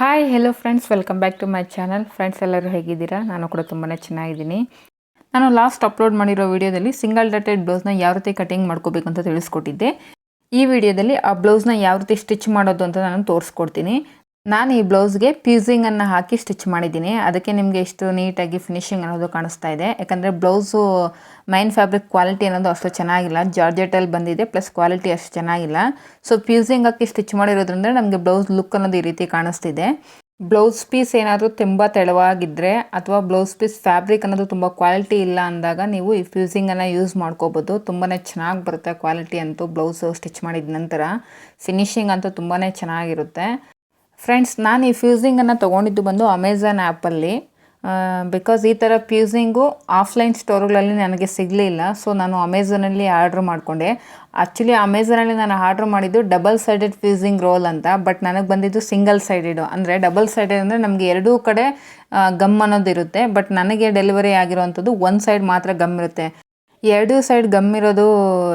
Hi hello friends, welcome back to my channel. Friends ಎಲ್ಲರೂ ಹೇಗಿದ್ದೀರಾ? ನಾನು ಕೂಡ ತುಂಬಾ ಚೆನ್ನಾಗಿದ್ದೀನಿ. ನಾನು ಲಾಸ್ಟ್ ಅಪ್ಲೋಡ್ ಮಾಡಿರೋ ವಿಡಿಯೋದಲ್ಲಿ ಸಿಂಗಲ್ ಡಾಟೆಡ್ ಬ್ಲೌಸ್ನ ಯಾವ ರೀತಿ ಕಟಿಂಗ್ ಮಾಡ್ಕೋಬೇಕು ಅಂತ ತಿಳಿಸ್ಕೊಟ್ಟಿದ್ದೆ. ಈ ವಿಡಿಯೋದಲ್ಲಿ ಆ ಬ್ಲೌಸ್ನ ಯಾವ ರೀತಿ ಸ್ಟಿಚ್ ಮಾಡೋದು ಅಂತ ನಾನು ತೋರಿಸ್ಕೊಡ್ತೀನಿ. ನಾನು ಈ ಬ್ಲೌಸ್ಗೆ ಫ್ಯೂಸಿಂಗನ್ನು ಹಾಕಿ ಸ್ಟಿಚ್ ಮಾಡಿದ್ದೀನಿ. ಅದಕ್ಕೆ ನಿಮಗೆ ಎಷ್ಟು ನೀಟಾಗಿ ಫಿನಿಶಿಂಗ್ ಅನ್ನೋದು ಕಾಣಿಸ್ತಾ ಇದೆ. ಯಾಕಂದರೆ ಬ್ಲೌಸು ಮೈನ್ ಫ್ಯಾಬ್ರಿಕ್ ಕ್ವಾಲಿಟಿ ಅನ್ನೋದು ಅಷ್ಟು ಚೆನ್ನಾಗಿಲ್ಲ, ಜಾರ್ಜೆಟಲ್ಲಿ ಬಂದಿದೆ, ಪ್ಲಸ್ ಕ್ವಾಲಿಟಿ ಅಷ್ಟು ಚೆನ್ನಾಗಿಲ್ಲ. ಸೊ ಫ್ಯೂಸಿಂಗ್ ಹಾಕಿ ಸ್ಟಿಚ್ ಮಾಡಿರೋದ್ರಿಂದ ನಮಗೆ ಬ್ಲೌಸ್ ಲುಕ್ ಅನ್ನೋದು ಈ ರೀತಿ ಕಾಣಿಸ್ತಿದೆ. ಬ್ಲೌಸ್ ಪೀಸ್ ಏನಾದರೂ ತುಂಬ ತೆಳುವಾಗಿದ್ದರೆ ಅಥವಾ ಬ್ಲೌಸ್ ಪೀಸ್ ಫ್ಯಾಬ್ರಿಕ್ ಅನ್ನೋದು ತುಂಬ ಕ್ವಾಲಿಟಿ ಇಲ್ಲ ಅಂದಾಗ ನೀವು ಈ ಫ್ಯೂಸಿಂಗನ್ನು ಯೂಸ್ ಮಾಡ್ಕೋಬೋದು. ತುಂಬಾ ಚೆನ್ನಾಗಿ ಬರುತ್ತೆ ಕ್ವಾಲಿಟಿ ಅಂತೂ. ಬ್ಲೌಸು ಸ್ಟಿಚ್ ಮಾಡಿದ ನಂತರ ಫಿನಿಶಿಂಗ್ ಅಂತೂ ತುಂಬಾ ಚೆನ್ನಾಗಿರುತ್ತೆ. ಫ್ರೆಂಡ್ಸ್, ನಾನು ಈ ಫ್ಯೂಸಿಂಗನ್ನು ತೊಗೊಂಡಿದ್ದು ಬಂದು ಅಮೆಝಾನ್ ಆ್ಯಪಲ್ಲಿ. ಬಿಕಾಸ್ ಈ ಥರ ಫ್ಯೂಸಿಂಗು ಆಫ್ಲೈನ್ ಸ್ಟೋರ್ಗಳಲ್ಲಿ ನನಗೆ ಸಿಗಲಿಲ್ಲ. ಸೊ ನಾನು ಅಮೆಝಾನಲ್ಲಿ ಆರ್ಡ್ರ್ ಮಾಡಿಕೊಂಡೆ. ಆ್ಯಕ್ಚುಲಿ ಅಮೆಝಾನಲ್ಲಿ ನಾನು ಆರ್ಡ್ರ್ ಮಾಡಿದ್ದು ಡಬಲ್ ಸೈಡೆಡ್ ಫ್ಯೂಸಿಂಗ್ ರೋಲ್ ಅಂತ. ಬಟ್ ನನಗೆ ಬಂದಿದ್ದು ಸಿಂಗಲ್ ಸೈಡೆಡು. ಅಂದರೆ ಡಬಲ್ ಸೈಡೆಡ್ ಅಂದರೆ ನಮಗೆ ಎರಡೂ ಕಡೆ ಗಮ್ ಅನ್ನೋದು ಇರುತ್ತೆ. ಬಟ್ ನನಗೆ ಡೆಲಿವರಿ ಆಗಿರೋವಂಥದ್ದು ಒಂದು ಸೈಡ್ ಮಾತ್ರ ಗಮ್ ಇರುತ್ತೆ. ಎರಡೂ ಸೈಡ್ ಗಮ್ ಇರೋದು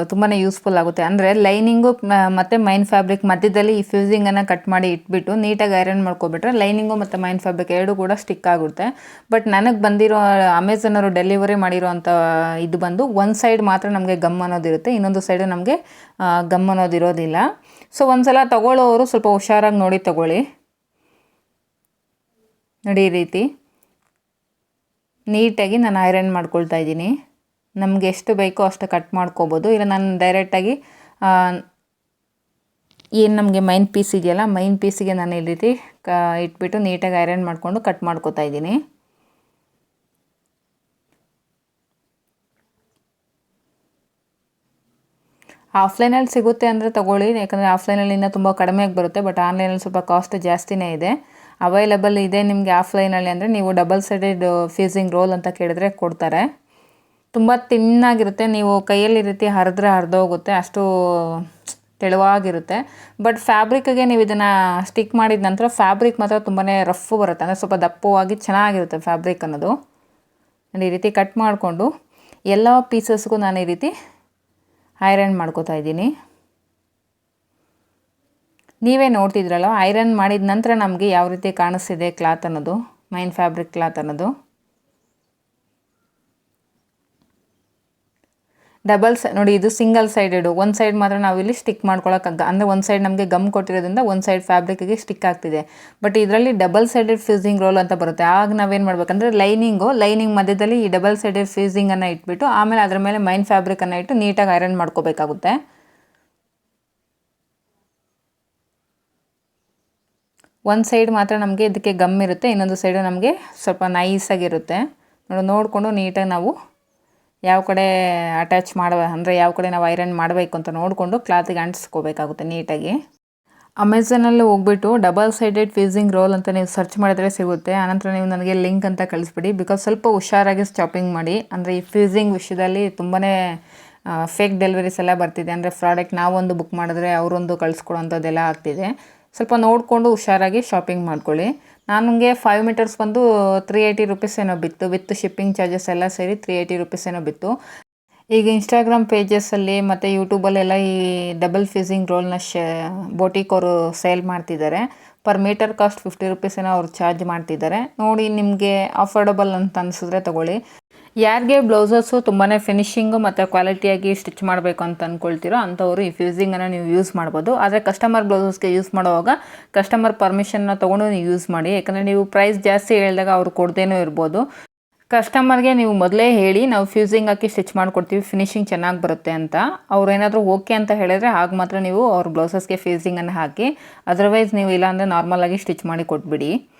ತುಂಬಾ ಯೂಸ್ಫುಲ್ ಆಗುತ್ತೆ. ಅಂದರೆ ಲೈನಿಂಗು ಮತ್ತು ಮೈನ್ ಫ್ಯಾಬ್ರಿಕ್ ಮಧ್ಯದಲ್ಲಿ ಈ ಫ್ಯೂಸಿಂಗನ್ನು ಕಟ್ ಮಾಡಿ ಇಟ್ಬಿಟ್ಟು ನೀಟಾಗಿ ಐರನ್ ಮಾಡ್ಕೊಬಿಟ್ರೆ ಲೈನಿಂಗು ಮತ್ತು ಮೈನ್ ಫ್ಯಾಬ್ರಿಕ್ ಎರಡೂ ಕೂಡ ಸ್ಟಿಕ್ ಆಗುತ್ತೆ. ಬಟ್ ನನಗೆ ಬಂದಿರೋ ಅಮೆಝಾನವರು ಡೆಲಿವರಿ ಮಾಡಿರೋ ಅಂಥ ಇದು ಬಂದು ಒಂದು ಸೈಡ್ ಮಾತ್ರ ನಮಗೆ ಗಮ್ ಅನ್ನೋದಿರುತ್ತೆ, ಇನ್ನೊಂದು ಸೈಡು ನಮಗೆ ಗಮ್ ಅನ್ನೋದಿರೋದಿಲ್ಲ. ಸೊ ಒಂದು ಸಲ ತೊಗೊಳ್ಳೋರು ಸ್ವಲ್ಪ ಹುಷಾರಾಗಿ ನೋಡಿ ತೊಗೊಳ್ಳಿ. ನೋಡಿ, ಈ ರೀತಿ ನೀಟಾಗಿ ನಾನು ಐರನ್ ಮಾಡ್ಕೊಳ್ತಾ ಇದ್ದೀನಿ. ನಮಗೆ ಎಷ್ಟು ಬೇಕೋ ಅಷ್ಟು ಕಟ್ ಮಾಡ್ಕೋಬೋದು. ಇಲ್ಲ ನಾನು ಡೈರೆಕ್ಟಾಗಿ ಏನು ನಮಗೆ ಮೈನ್ ಪೀಸ್ ಇದೆಯಲ್ಲ, ಮೈನ್ ಪೀಸಿಗೆ ನಾನು ಈ ರೀತಿ ಇಟ್ಬಿಟ್ಟು ನೀಟಾಗಿ ಐರನ್ ಮಾಡಿಕೊಂಡು ಕಟ್ ಮಾಡ್ಕೋತಾ ಇದ್ದೀನಿ. ಆಫ್ಲೈನಲ್ಲಿ ಸಿಗುತ್ತೆ ಅಂದರೆ ತೊಗೊಳ್ಳಿ, ಯಾಕಂದರೆ ಆಫ್ಲೈನಲ್ಲಿ ಇನ್ನೂ ತುಂಬ ಕಡಿಮೆಯಾಗಿ ಬರುತ್ತೆ. ಬಟ್ ಆನ್ಲೈನಲ್ಲಿ ಸ್ವಲ್ಪ ಕಾಸ್ಟ್ ಜಾಸ್ತಿನೇ ಇದೆ. ಅವೈಲಬಲ್ ಇದೆ ನಿಮಗೆ ಆಫ್ಲೈನಲ್ಲಿ ಅಂದರೆ ನೀವು ಡಬಲ್ ಸೈಡೆಡ್ ಫ್ಯೂಸಿಂಗ್ ರೋಲ್ ಅಂತ ಕೇಳಿದ್ರೆ ಕೊಡ್ತಾರೆ. ತುಂಬ ತಿನ್ನಾಗಿರುತ್ತೆ. ನೀವು ಕೈಯಲ್ಲಿ ರೀತಿ ಹರಿದ್ರೆ ಹರಿದೋಗುತ್ತೆ, ಅಷ್ಟು ತೆಳುವಾಗಿರುತ್ತೆ. ಬಟ್ ಫ್ಯಾಬ್ರಿಕ್ಗೆ ನೀವು ಇದನ್ನು ಸ್ಟಿಕ್ ಮಾಡಿದ ನಂತರ ಫ್ಯಾಬ್ರಿಕ್ ಮಾತ್ರ ತುಂಬಾ ರಫ್ ಬರುತ್ತೆ. ಅಂದರೆ ಸ್ವಲ್ಪ ದಪ್ಪವಾಗಿ ಚೆನ್ನಾಗಿರುತ್ತೆ ಫ್ಯಾಬ್ರಿಕ್ ಅನ್ನೋದು. ನಾನು ಈ ರೀತಿ ಕಟ್ ಮಾಡಿಕೊಂಡು ಎಲ್ಲ ಪೀಸಸ್ಗೂ ನಾನು ಈ ರೀತಿ ಐರನ್ ಮಾಡ್ಕೋತಾ ಇದ್ದೀನಿ. ನೀವೇ ನೋಡ್ತಿದ್ರಲ್ಲ, ಐರನ್ ಮಾಡಿದ ನಂತರ ನಮಗೆ ಯಾವ ರೀತಿ ಕಾಣಿಸ್ತಿದೆ ಕ್ಲಾತ್ ಅನ್ನೋದು, ಮೈನ್ ಫ್ಯಾಬ್ರಿಕ್ ಕ್ಲಾತ್ ಅನ್ನೋದು. ನೋಡಿ, ಇದು ಸಿಂಗಲ್ ಸೈಡೆಡು. ಒಂದು ಸೈಡ್ ಮಾತ್ರ ನಾವಿಲ್ಲಿ ಸ್ಟಿಕ್ ಮಾಡ್ಕೊಳ್ಳೋಕ್ಕಾಗ, ಅಂದರೆ ಒಂದು ಸೈಡ್ ನಮಗೆ ಗಮ್ ಕೊಟ್ಟಿರೋದ್ರಿಂದ ಒಂದು ಸೈಡ್ ಫ್ಯಾಬ್ರಿಕ್ಗೆ ಸ್ಟಿಕ್ ಆಗ್ತಿದೆ. ಬಟ್ ಇದರಲ್ಲಿ ಡಬಲ್ ಸೈಡೆಡ್ ಫ್ಯೂಸಿಂಗ್ ರೋಲ್ ಅಂತ ಬರುತ್ತೆ. ಆಗ ನಾವೇನು ಮಾಡಬೇಕಂದ್ರೆ ಲೈನಿಂಗ್ ಮಧ್ಯದಲ್ಲಿ ಈ ಡಬಲ್ ಸೈಡೆಡ್ ಫ್ಯೂಸಿಂಗನ್ನು ಇಟ್ಬಿಟ್ಟು ಆಮೇಲೆ ಅದರ ಮೇಲೆ ಮೈನ್ ಫ್ಯಾಬ್ರಿಕನ್ನು ಇಟ್ಟು ನೀಟಾಗಿ ಐರನ್ ಮಾಡ್ಕೋಬೇಕಾಗುತ್ತೆ. ಒಂದು ಸೈಡ್ ಮಾತ್ರ ನಮಗೆ ಇದಕ್ಕೆ ಗಮ್ ಇರುತ್ತೆ, ಇನ್ನೊಂದು ಸೈಡು ನಮಗೆ ಸ್ವಲ್ಪ ನೈಸಾಗಿರುತ್ತೆ. ನೋಡಿಕೊಂಡು ನೀಟಾಗಿ ನಾವು ಯಾವ ಕಡೆ ಅಟ್ಯಾಚ್ ಅಂದರೆ ಯಾವ ಕಡೆ ನಾವು ಐರನ್ ಮಾಡಬೇಕು ಅಂತ ನೋಡಿಕೊಂಡು ಕ್ಲಾತಿಗೆ ಅಂಟಿಸ್ಕೋಬೇಕಾಗುತ್ತೆ ನೀಟಾಗಿ. ಅಮೆಝಾನಲ್ಲಿ ಹೋಗ್ಬಿಟ್ಟು ಡಬಲ್ ಸೈಡೆಡ್ ಫ್ಯೂಸಿಂಗ್ ರೋಲ್ ಅಂತ ನೀವು ಸರ್ಚ್ ಮಾಡಿದ್ರೆ ಸಿಗುತ್ತೆ. ಆನಂತರ ನೀವು ನನಗೆ ಲಿಂಕ್ ಅಂತ ಕಳಿಸ್ಬಿಡಿ. ಬಿಕಾಸ್ ಸ್ವಲ್ಪ ಹುಷಾರಾಗಿ ಶಾಪಿಂಗ್ ಮಾಡಿ. ಅಂದರೆ ಈ ಫ್ಯೂಸಿಂಗ್ ವಿಷಯದಲ್ಲಿ ತುಂಬಾ ಫೇಕ್ ಡೆಲಿವರೀಸ್ ಎಲ್ಲ ಬರ್ತಿದೆ. ಅಂದರೆ ಪ್ರಾಡಕ್ಟ್ ನಾವೊಂದು ಬುಕ್ ಮಾಡಿದ್ರೆ ಅವರೊಂದು ಕಳಿಸ್ಕೊಡೋಂಥದ್ದೆಲ್ಲ ಆಗ್ತಿದೆ. ಸ್ವಲ್ಪ ನೋಡಿಕೊಂಡು ಹುಷಾರಾಗಿ ಶಾಪಿಂಗ್ ಮಾಡ್ಕೊಳ್ಳಿ. ನನಗೆ 5 ಮೀಟರ್ಸ್ ಬಂದು 380 ರುಪೀಸ್ ಏನೋ ಬಿತ್ತು. ವಿತ್ ಶಿಪ್ಪಿಂಗ್ ಚಾರ್ಜಸ್ ಎಲ್ಲ ಸೇರಿ 380 ರುಪೀಸ್ ಏನೋ ಬಿತ್ತು. ಈಗ ಇನ್ಸ್ಟಾಗ್ರಾಮ್ ಪೇಜಸ್ಸಲ್ಲಿ ಮತ್ತು ಯೂಟ್ಯೂಬಲ್ಲೆಲ್ಲ ಈ ಡಬಲ್ ಫ್ಯೂಸಿಂಗ್ ರೋಲ್ನ ಬೋಟಿಕ್ ಅವರು ಸೇಲ್ ಮಾಡ್ತಿದ್ದಾರೆ. ಪರ್ ಮೀಟರ್ ಕಾಸ್ಟ್ 50 ರುಪೀಸ್ ಏನೋ ಅವ್ರು ಚಾರ್ಜ್ ಮಾಡ್ತಿದ್ದಾರೆ. ನೋಡಿ, ನಿಮಗೆ ಅಫೋರ್ಡಬಲ್ ಅಂತ ಅನಿಸಿದ್ರೆ ತೊಗೊಳ್ಳಿ. ಯಾರಿಗೆ ಬ್ಲೌಸಸ್ಸು ತುಂಬಾ ಫಿನಿಶಿಂಗು ಮತ್ತು ಕ್ವಾಲಿಟಿಯಾಗಿ ಸ್ಟಿಚ್ ಮಾಡಬೇಕು ಅಂತ ಅಂದ್ಕೊಳ್ತೀರೋ ಅಂಥವರು ಈ ಫ್ಯೂಸಿಂಗನ್ನು ನೀವು ಯೂಸ್ ಮಾಡ್ಬೋದು. ಆದರೆ ಕಸ್ಟಮರ್ ಬ್ಲೌಸಸ್ಗೆ ಯೂಸ್ ಮಾಡುವಾಗ ಕಸ್ಟಮರ್ ಪರ್ಮಿಷನ್ನ ತೊಗೊಂಡು ನೀವು ಯೂಸ್ ಮಾಡಿ. ಯಾಕಂದರೆ ನೀವು ಪ್ರೈಸ್ ಜಾಸ್ತಿ ಹೇಳಿದಾಗ ಅವ್ರು ಕೊಡದೇನೂ ಇರ್ಬೋದು. ಕಸ್ಟಮರ್ಗೆ ನೀವು ಮೊದಲೇ ಹೇಳಿ ನಾವು ಫ್ಯೂಸಿಂಗ್ ಹಾಕಿ ಸ್ಟಿಚ್ ಮಾಡಿಕೊಡ್ತೀವಿ, ಫಿನಿಶಿಂಗ್ ಚೆನ್ನಾಗಿ ಬರುತ್ತೆ ಅಂತ. ಅವ್ರು ಏನಾದರೂ ಓಕೆ ಅಂತ ಹೇಳಿದ್ರೆ ಆಗ ಮಾತ್ರ ನೀವು ಅವ್ರ ಬ್ಲೌಸಸ್ಗೆ ಫ್ಯೂಸಿಂಗನ್ನು ಹಾಕಿ. ಅದರ್ವೈಸ್ ನೀವು ಇಲ್ಲಾಂದರೆ ನಾರ್ಮಲಾಗಿ ಸ್ಟಿಚ್ ಮಾಡಿ ಕೊಟ್ಬಿಡಿ.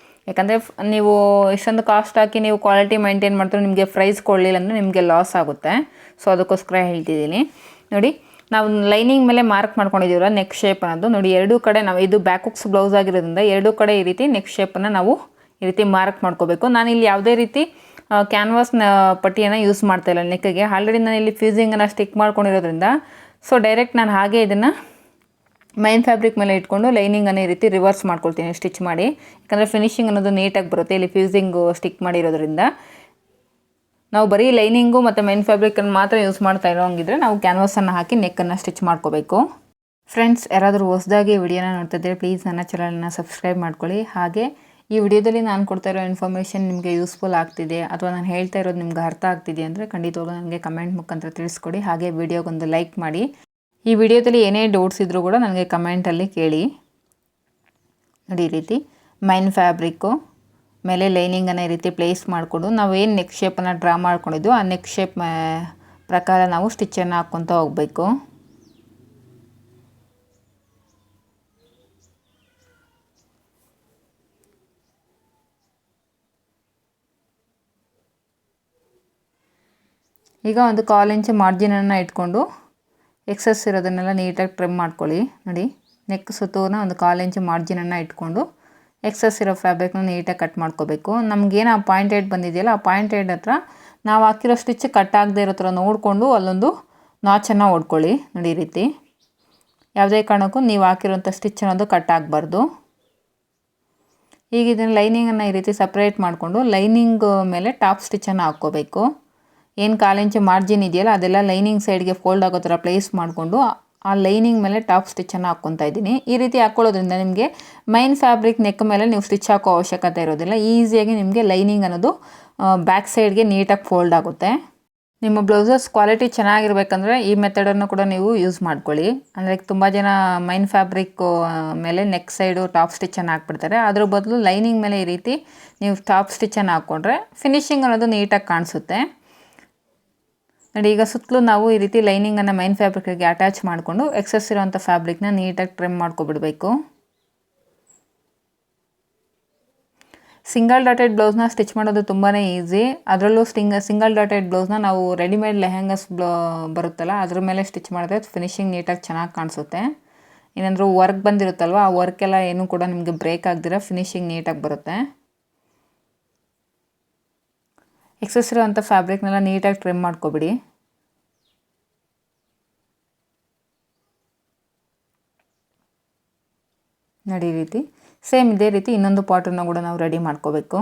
ಯಾಕಂದರೆ ನೀವು ಇಷ್ಟೊಂದು ಕಾಸ್ಟ್ ಹಾಕಿ ನೀವು ಕ್ವಾಲಿಟಿ ಮೈಂಟೈನ್ ಮಾಡ್ತಾರೆ, ನಿಮಗೆ ಪ್ರೈಸ್ ಕೊಡಲಿಲ್ಲ ಅಂದರೆ ನಿಮಗೆ ಲಾಸ್ ಆಗುತ್ತೆ. ಸೊ ಅದಕ್ಕೋಸ್ಕರ ಹೇಳ್ತಿದ್ದೀನಿ. ನೋಡಿ, ನಾವು ಲೈನಿಂಗ್ ಮೇಲೆ ಮಾರ್ಕ್ ಮಾಡ್ಕೊಂಡಿದ್ದೀವಲ್ಲ ನೆಕ್ ಶೇಪ್ ಅನ್ನೋದು, ನೋಡಿ ಎರಡೂ ಕಡೆ ನಾವು ಇದು ಬ್ಯಾಕ್ ಹುಕ್ಸ್ ಬ್ಲೌಸ್ ಆಗಿರೋದ್ರಿಂದ ಎರಡೂ ಕಡೆ ಈ ರೀತಿ ನೆಕ್ ಶೇಪನ್ನು ನಾವು ಈ ರೀತಿ ಮಾರ್ಕ್ ಮಾಡ್ಕೋಬೇಕು. ನಾನಿಲ್ಲಿ ಯಾವುದೇ ರೀತಿ ಕ್ಯಾನ್ವಾಸ್ನ ಪಟ್ಟಿಯನ್ನು ಯೂಸ್ ಮಾಡ್ತಾಯಿಲ್ಲ ನೆಕ್ಗೆ. ಆಲ್ರೆಡಿ ನಾನು ಇಲ್ಲಿ ಫ್ಯೂಸಿಂಗನ್ನು ಸ್ಟಿಕ್ ಮಾಡ್ಕೊಂಡಿರೋದ್ರಿಂದ ಸೊ ಡೈರೆಕ್ಟ್ ನಾನು ಹಾಗೆ ಇದನ್ನು ಮೈನ್ ಫ್ಯಾಬ್ರಿಕ್ ಮೇಲೆ ಇಟ್ಕೊಂಡು ಲೈನಿಂಗನ್ನು ಈ ರೀತಿ ರಿವರ್ಸ್ ಮಾಡ್ಕೊಳ್ತೀನಿ ಸ್ಟಿಚ್ ಮಾಡಿ. ಯಾಕಂದರೆ ಫಿನಿಶಿಂಗ್ ಅನ್ನೋದು ನೀಟಾಗಿ ಬರುತ್ತೆ. ಇಲ್ಲಿ ಫ್ಯೂಸಿಂಗು ಸ್ಟಿಕ್ ಮಾಡಿರೋದ್ರಿಂದ ನಾವು ಬರೀ ಲೈನಿಂಗು ಮತ್ತು ಮೈನ್ ಫ್ಯಾಬ್ರಿಕನ್ನು ಮಾತ್ರ ಯೂಸ್ ಮಾಡ್ತಾ ಇರೋ ಹಂಗಿದ್ರೆ ನಾವು ಕ್ಯಾನ್ವಾಸನ್ನು ಹಾಕಿ ನೆಕ್ಕನ್ನು ಸ್ಟಿಚ್ ಮಾಡ್ಕೋಬೇಕು. ಫ್ರೆಂಡ್ಸ್, ಯಾರಾದರೂ ಹೊಸದಾಗಿ ವಿಡಿಯೋನ ನೋಡ್ತಿದ್ದರೆ ಪ್ಲೀಸ್ ನನ್ನ ಚಾನಲನ್ನು ಸಬ್ಸ್ಕ್ರೈಬ್ ಮಾಡ್ಕೊಳ್ಳಿ. ಹಾಗೆ ಈ ವಿಡಿಯೋದಲ್ಲಿ ನಾನು ಕೊಡ್ತಾ ಇರೋ ಇನ್ಫಾರ್ಮೇಷನ್ ನಿಮಗೆ ಯೂಸ್ಫುಲ್ ಆಗ್ತಿದೆ ಅಥವಾ ನಾನು ಹೇಳ್ತಾ ಇರೋದು ನಿಮ್ಗೆ ಅರ್ಥ ಆಗ್ತಿದೆ ಅಂದರೆ ಖಂಡಿತವಾಗ್ಲೂ ನನಗೆ ಕಮೆಂಟ್ ಮುಖಾಂತರ ತಿಳಿಸ್ಕೊಡಿ. ಹಾಗೆ ವಿಡಿಯೋಗೊಂದು ಲೈಕ್ ಮಾಡಿ. ಈ ವಿಡಿಯೋದಲ್ಲಿ ಏನೇ ಡೌಟ್ಸ್ ಇದ್ದರೂ ಕೂಡ ನನಗೆ ಕಮೆಂಟಲ್ಲಿ ಕೇಳಿ. ನೋಡಿ, ಈ ರೀತಿ ಮೈನ್ ಫ್ಯಾಬ್ರಿಕ್ಕು ಮೇಲೆ ಲೈನಿಂಗನ್ನು ಈ ರೀತಿ ಪ್ಲೇಸ್ ಮಾಡಿಕೊಂಡು ನಾವು ಏನು ನೆಕ್ ಶೇಪನ್ನು ಡ್ರಾ ಮಾಡ್ಕೊಂಡಿದ್ದು ಆ ನೆಕ್ ಶೇಪ್ ಪ್ರಕಾರ ನಾವು ಸ್ಟಿಚ್ಚನ್ನು ಹಾಕ್ಕೊತ ಹೋಗಬೇಕು. ಈಗ ಒಂದು 1/4 ಇಂಚ್ ಮಾರ್ಜಿನನ್ನು ಇಟ್ಕೊಂಡು ಎಕ್ಸಸ್ ಇರೋದನ್ನೆಲ್ಲ ನೀಟಾಗಿ ಟ್ರಿಮ್ ಮಾಡ್ಕೊಳ್ಳಿ. ನೋಡಿ, ನೆಕ್ ಸುತ್ತೂನ ಒಂದು 1/4 ಇಂಚ್ ಮಾರ್ಜಿನನ್ನು ಇಟ್ಕೊಂಡು ಎಕ್ಸಸ್ ಇರೋ ಫ್ಯಾಬ್ರಿಕ್ನ ನೀಟಾಗಿ ಕಟ್ ಮಾಡ್ಕೋಬೇಕು. ನಮಗೇನು ಆ ಪಾಯಿಂಟ್ ಏಡ್ ಬಂದಿದೆಯಲ್ಲ, ಆ ಪಾಯಿಂಟ್ ಏಡ್ ಹತ್ರ ನಾವು ಹಾಕಿರೋ ಸ್ಟಿಚ್ ಕಟ್ ಆಗದೆ ಇರೋ ಥರ ನೋಡಿಕೊಂಡು ಅಲ್ಲೊಂದು ನಾಚನ್ನು ಹೊಡ್ಕೊಳ್ಳಿ. ನೋಡಿ, ಈ ರೀತಿ ಯಾವುದೇ ಕಾರಣಕ್ಕೂ ನೀವು ಹಾಕಿರೋಂಥ ಸ್ಟಿಚ್ ಅನ್ನೋದು ಕಟ್ ಆಗಬಾರ್ದು. ಈಗ ಇದನ್ನು ಲೈನಿಂಗನ್ನು ಈ ರೀತಿ ಸಪ್ರೇಟ್ ಮಾಡಿಕೊಂಡು ಲೈನಿಂಗ್ ಮೇಲೆ ಟಾಪ್ ಸ್ಟಿಚ್ಚನ್ನು ಹಾಕ್ಕೋಬೇಕು. ಏನು 1/4 ಇಂಚ್ ಮಾರ್ಜಿನ್ ಇದೆಯಲ್ಲ ಅದೆಲ್ಲ ಲೈನಿಂಗ್ ಸೈಡ್ಗೆ ಫೋಲ್ಡ್ ಆಗೋ ಥರ ಪ್ಲೇಸ್ ಮಾಡಿಕೊಂಡು ಆ ಲೈನಿಂಗ್ ಮೇಲೆ ಟಾಪ್ ಸ್ಟಿಚ್ಚನ್ನು ಹಾಕ್ಕೊತಾ ಇದ್ದೀನಿ. ಈ ರೀತಿ ಹಾಕ್ಕೊಳ್ಳೋದ್ರಿಂದ ನಿಮಗೆ ಮೈನ್ ಫ್ಯಾಬ್ರಿಕ್ ನೆಕ್ ಮೇಲೆ ನೀವು ಸ್ಟಿಚ್ ಹಾಕೋ ಅವಶ್ಯಕತೆ ಇರೋದಿಲ್ಲ. ಈಸಿಯಾಗಿ ನಿಮಗೆ ಲೈನಿಂಗ್ ಅನ್ನೋದು ಬ್ಯಾಕ್ ಸೈಡ್ಗೆ ನೀಟಾಗಿ ಫೋಲ್ಡ್ ಆಗುತ್ತೆ. ನಿಮ್ಮ ಬ್ಲೌಸಸ್ ಕ್ವಾಲಿಟಿ ಚೆನ್ನಾಗಿರ್ಬೇಕಂದ್ರೆ ಈ ಮೆಥಡನ್ನು ಕೂಡ ನೀವು ಯೂಸ್ ಮಾಡ್ಕೊಳ್ಳಿ. ಅಂದರೆ ತುಂಬ ಜನ ಮೈನ್ ಫ್ಯಾಬ್ರಿಕ್ ಮೇಲೆ ನೆಕ್ ಸೈಡು ಟಾಪ್ ಸ್ಟಿಚ್ಚನ್ನು ಹಾಕ್ಬಿಡ್ತಾರೆ. ಅದ್ರ ಬದಲು ಲೈನಿಂಗ್ ಮೇಲೆ ಈ ರೀತಿ ನೀವು ಟಾಪ್ ಸ್ಟಿಚ್ಚನ್ನು ಹಾಕ್ಕೊಂಡ್ರೆ ಫಿನಿಶಿಂಗ್ ಅನ್ನೋದು ನೀಟಾಗಿ ಕಾಣಿಸುತ್ತೆ. ನೋಡಿ, ಈಗ ಸುತ್ತಲೂ ನಾವು ಈ ರೀತಿ ಲೈನಿಂಗನ್ನು ಮೈನ್ ಫ್ಯಾಬ್ರಿಕ್ಗೆ ಅಟ್ಯಾಚ್ ಮಾಡಿಕೊಂಡು ಎಕ್ಸಸ್ ಇರೋವಂಥ ಫ್ಯಾಬ್ರಿಕ್ನ ನೀಟಾಗಿ ಟ್ರಿಮ್ ಮಾಡ್ಕೊಬಿಡಬೇಕು. ಸಿಂಗಲ್ ಡಾಟೆಡ್ ಬ್ಲೌಸ್ನ ಸ್ಟಿಚ್ ಮಾಡೋದು ತುಂಬಾ ಈಸಿ. ಅದರಲ್ಲೂ ಸಿಂಗಲ್ ಡಾಟೆಡ್ ಬ್ಲೌಸ್ನ ನಾವು ರೆಡಿಮೇಡ್ ಲೆಹೆಂಗಾಸ್ ಬರುತ್ತಲ್ಲ ಅದ್ರ ಮೇಲೆ ಸ್ಟಿಚ್ ಮಾಡಿದ್ರೆ ಫಿನಿಶಿಂಗ್ ನೀಟಾಗಿ ಚೆನ್ನಾಗಿ ಕಾಣಿಸುತ್ತೆ. ಏನಾದರೂ ವರ್ಕ್ ಬಂದಿರುತ್ತಲ್ವ, ಆ ವರ್ಕೆಲ್ಲ ಏನೂ ಕೂಡ ನಿಮಗೆ ಬ್ರೇಕ್ ಆಗದಿರ ಫಿನಿಶಿಂಗ್ ನೀಟಾಗಿ ಬರುತ್ತೆ. ಎಕ್ಸಸ್ ಇರೋವಂಥ ಫ್ಯಾಬ್ರಿಕ್ನೆಲ್ಲ ನೀಟಾಗಿ ಟ್ರಿಮ್ ಮಾಡ್ಕೊಬಿಡಿ. ನೋಡಿ, ಈ ರೀತಿ ಸೇಮ್ ಇದೇ ರೀತಿ ಇನ್ನೊಂದು ಪಾಟನ್ನು ಕೂಡ ನಾವು ರೆಡಿ ಮಾಡ್ಕೋಬೇಕು.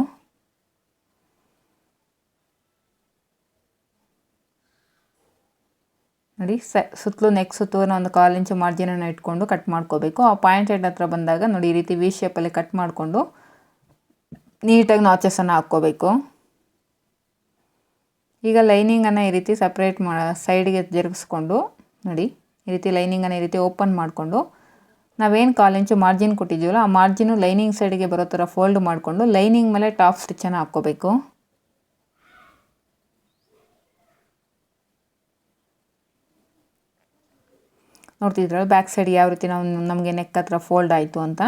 ನೋಡಿ, ಸುತ್ತಲೂ ನೆಕ್ ಸುತ್ತಲೂ ಒಂದು 1/4 ಇಂಚ್ ಮಾರ್ಜಿನನ್ನು ಇಟ್ಕೊಂಡು ಕಟ್ ಮಾಡ್ಕೋಬೇಕು. ಆ ಪಾಯಿಂಟ್ ಹೆಡ್ ಹತ್ರ ಬಂದಾಗ ನೋಡಿ, ಈ ರೀತಿ ವಿ ಶೇಪಲ್ಲಿ ಕಟ್ ಮಾಡಿಕೊಂಡು ನೀಟಾಗಿ ನಾಚಸನ್ನು ಹಾಕ್ಕೋಬೇಕು. ಈಗ ಲೈನಿಂಗನ್ನು ಈ ರೀತಿ ಸಪ್ರೇಟ್ ಸೈಡ್ಗೆ ಜರುಗಿಸ್ಕೊಂಡು ನೋಡಿ, ಈ ರೀತಿ ಲೈನಿಂಗನ್ನು ಈ ರೀತಿ ಓಪನ್ ಮಾಡಿಕೊಂಡು ನಾವೇನು 1/4 ಇಂಚು ಮಾರ್ಜಿನ್ ಕೊಟ್ಟಿದ್ದೀವಲ್ಲ ಆ ಮಾರ್ಜಿನು ಲೈನಿಂಗ್ ಸೈಡ್ಗೆ ಬರೋ ಥರ ಫೋಲ್ಡ್ ಮಾಡಿಕೊಂಡು ಲೈನಿಂಗ್ ಮೇಲೆ ಟಾಪ್ ಸ್ಟಿಚ್ಚನ್ನು ಹಾಕ್ಕೋಬೇಕು. ನೋಡ್ತಿದ್ರಲ್ಲ ಬ್ಯಾಕ್ ಸೈಡ್ ಯಾವ ರೀತಿ ನಮಗೆ ನೆಕ್ ಹತ್ರ ಫೋಲ್ಡ್ ಆಯಿತು ಅಂತ.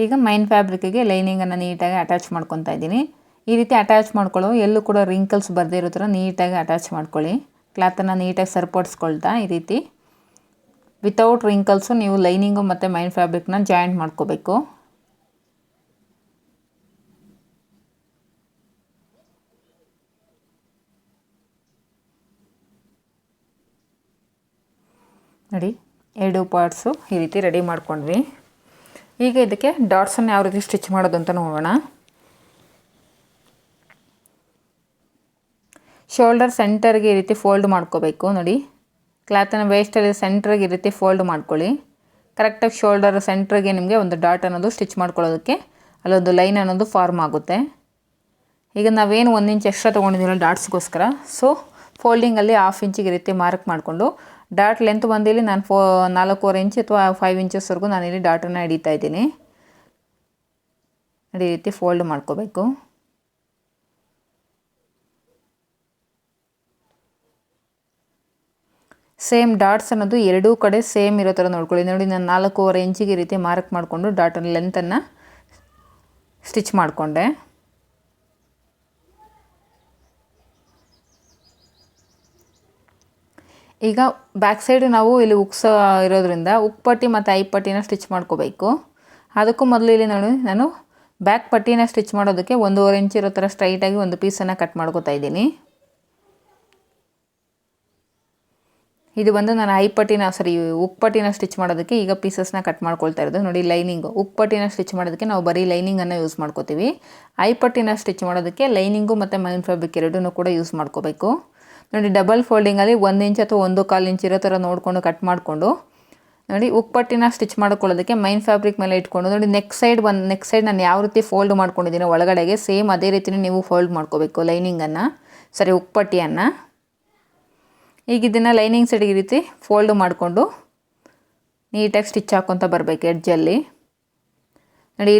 ಈಗ ಮೈನ್ ಫ್ಯಾಬ್ರಿಕ್ಗೆ ಲೈನಿಂಗನ್ನು ನೀಟಾಗಿ ಅಟ್ಯಾಚ್ ಮಾಡ್ಕೊತಾ ಇದ್ದೀನಿ. ಈ ರೀತಿ ಅಟ್ಯಾಚ್ ಮಾಡ್ಕೊಳ್ಳೋ ಎಲ್ಲೂ ಕೂಡ ರಿಂಕಲ್ಸ್ ಬರದೇ ಇರೋ ಥರ ನೀಟಾಗಿ ಅಟ್ಯಾಚ್ ಮಾಡ್ಕೊಳ್ಳಿ. ಕ್ಲಾತನ್ನು ನೀಟಾಗಿ ಸರಿಪಡಿಸ್ಕೊಳ್ತಾ ಈ ರೀತಿ ವಿತೌಟ್ ರಿಂಕಲ್ಸು ನೀವು ಲೈನಿಂಗು ಮತ್ತು ಮೈನ್ ಫ್ಯಾಬ್ರಿಕ್ನ ಜಾಯಿಂಟ್ ಮಾಡ್ಕೋಬೇಕು. ನೋಡಿ, 2 ಪಾರ್ಟ್ಸು ಈ ರೀತಿ ರೆಡಿ ಮಾಡ್ಕೊಂಡ್ವಿ. ಈಗ ಇದಕ್ಕೆ ಡಾಟ್ಸನ್ನು ಯಾವ ರೀತಿ ಸ್ಟಿಚ್ ಮಾಡೋದು ಅಂತ ನೋಡೋಣ. ಶೋಲ್ಡರ್ ಸೆಂಟರ್ಗೆ ಈ ರೀತಿ ಫೋಲ್ಡ್ ಮಾಡ್ಕೋಬೇಕು. ನೋಡಿ, ಕ್ಲಾತನ್ನು ವೇಸ್ಟಲ್ಲಿ ಸೆಂಟ್ರಿಗೆ ಈ ರೀತಿ ಫೋಲ್ಡ್ ಮಾಡ್ಕೊಳ್ಳಿ. ಕರೆಕ್ಟಾಗಿ ಶೋಲ್ಡರ್ ಸೆಂಟ್ರಿಗೆ ನಿಮಗೆ ಒಂದು ಡಾಟ್ ಅನ್ನೋದು ಸ್ಟಿಚ್ ಮಾಡ್ಕೊಳ್ಳೋದಕ್ಕೆ ಅಲ್ಲೊಂದು ಲೈನ್ ಅನ್ನೋದು ಫಾರ್ಮ್ ಆಗುತ್ತೆ. ಈಗ ನಾವೇನು 1 ಇಂಚ್ ಎಕ್ಸ್ಟ್ರಾ ತೊಗೊಂಡಿದ್ದೀವಲ್ಲ ಡಾಟ್ಸ್ಗೋಸ್ಕರ, ಸೊ ಫೋಲ್ಡಿಂಗಲ್ಲಿ 1/2 ಇಂಚಿಗೆ ಈ ರೀತಿ ಮಾರ್ಕ್ ಮಾಡಿಕೊಂಡು ಡಾಟ್ ಲೆಂತ್ ಬಂದಿಲ್ಲಿ ನಾನು 4.25 ಇಂಚ್ ಅಥವಾ 5 ಇಂಚಸ್ವರೆಗೂ ನಾನಿಲ್ಲಿ ಡಾಟನ್ನು ಹಿಡಿತಾ ಇದ್ದೀನಿ. ನೋಡಿ, ಈ ರೀತಿ ಫೋಲ್ಡ್ ಮಾಡ್ಕೋಬೇಕು. ಸೇಮ್ ಡಾಟ್ಸ್ ಅನ್ನೋದು ಎರಡೂ ಕಡೆ ಸೇಮ್ ಇರೋ ಥರ ನೋಡ್ಕೊಳ್ಳಿ. ನೋಡಿ, ನಾನು 4.25 ಇಂಚಿಗೆ ಈ ರೀತಿ ಮಾರ್ಕ್ ಮಾಡಿಕೊಂಡು ಡಾಟನ್ನು ಲೆಂತನ್ನು ಸ್ಟಿಚ್ ಮಾಡಿಕೊಂಡೆ. ಈಗ ಬ್ಯಾಕ್ ಸೈಡ್ ನಾವು ಇಲ್ಲಿ ಉಕ್ಸ ಇರೋದ್ರಿಂದ ಉಕ್ಪಟ್ಟಿ ಮತ್ತು ಐಪಟ್ಟಿನ ಸ್ಟಿಚ್ ಮಾಡ್ಕೋಬೇಕು. ಅದಕ್ಕೂ ಮೊದಲು ಇಲ್ಲಿ ನಾನು ಬ್ಯಾಕ್ ಪಟ್ಟಿನ ಸ್ಟಿಚ್ ಮಾಡೋದಕ್ಕೆ 1.5 ಇಂಚ್ ಇರೋ ಥರ ಸ್ಟ್ರೈಟಾಗಿ ಒಂದು ಪೀಸನ್ನು ಕಟ್ ಮಾಡ್ಕೋತಾ ಇದ್ದೀನಿ. ಇದು ಬಂದು ನಾನು ಉಕ್ಪಟ್ಟಿನ ಸ್ಟಿಚ್ ಮಾಡೋದಕ್ಕೆ ಈಗ ಪೀಸಸ್ನ ಕಟ್ ಮಾಡ್ಕೊಳ್ತಾ ಇರೋದು. ನೋಡಿ, ಲೈನಿಂಗು ಉಕ್ಪಟ್ಟಿನ ಸ್ಟಿಚ್ ಮಾಡೋದಕ್ಕೆ ನಾವು ಬರೀ ಲೈನಿಂಗನ್ನು ಯೂಸ್ ಮಾಡ್ಕೋತೀವಿ. ಐಪಟ್ಟಿನ ಸ್ಟಿಚ್ ಮಾಡೋದಕ್ಕೆ ಲೈನಿಂಗು ಮತ್ತು ಮೈನ್ ಫ್ಯಾಬ್ರಿಕ್ ಎರಡನ್ನೂ ಕೂಡ ಯೂಸ್ ಮಾಡ್ಕೋಬೇಕು. ನೋಡಿ ಡಬಲ್ ಫೋಲ್ಡಿಂಗಲ್ಲಿ 1 ಇಂಚ್ ಅಥವಾ 1.25 ಇಂಚ್ ಇರೋ ಥರ ನೋಡಿಕೊಂಡು ಕಟ್ ಮಾಡಿಕೊಂಡು ನೋಡಿ ಉಕ್ಪಟ್ಟಿನ ಸ್ಟಿಚ್ ಮಾಡ್ಕೊಳ್ಳೋದಕ್ಕೆ ಮೈನ್ ಫ್ಯಾಬ್ರಿಕ್ ಮೇಲೆ ಇಟ್ಕೊಂಡು ನೋಡಿ ನೆಕ್ ಸೈಡ್ ನಾನು ಯಾವ ರೀತಿ ಫೋಲ್ಡ್ ಮಾಡ್ಕೊಂಡಿದ್ದೀನೋ ಒಳಗಡೆಗೆ ಸೇಮ್ ಅದೇ ರೀತಿಯೇ ನೀವು ಫೋಲ್ಡ್ ಮಾಡ್ಕೋಬೇಕು ಲೈನಿಂಗನ್ನು, ಸರಿ ಉಕ್ಪಟ್ಟಿಯನ್ನು. ಈಗ ಇದನ್ನು ಲೈನಿಂಗ್ ಸೈಡ್ ಈ ರೀತಿ ಫೋಲ್ಡ್ ಮಾಡಿಕೊಂಡು ನೀಟಾಗಿ ಸ್ಟಿಚ್ ಹಾಕ್ಕೊತ ಬರಬೇಕು ಎಡ್ಜಲ್ಲಿ. ನೋಡಿ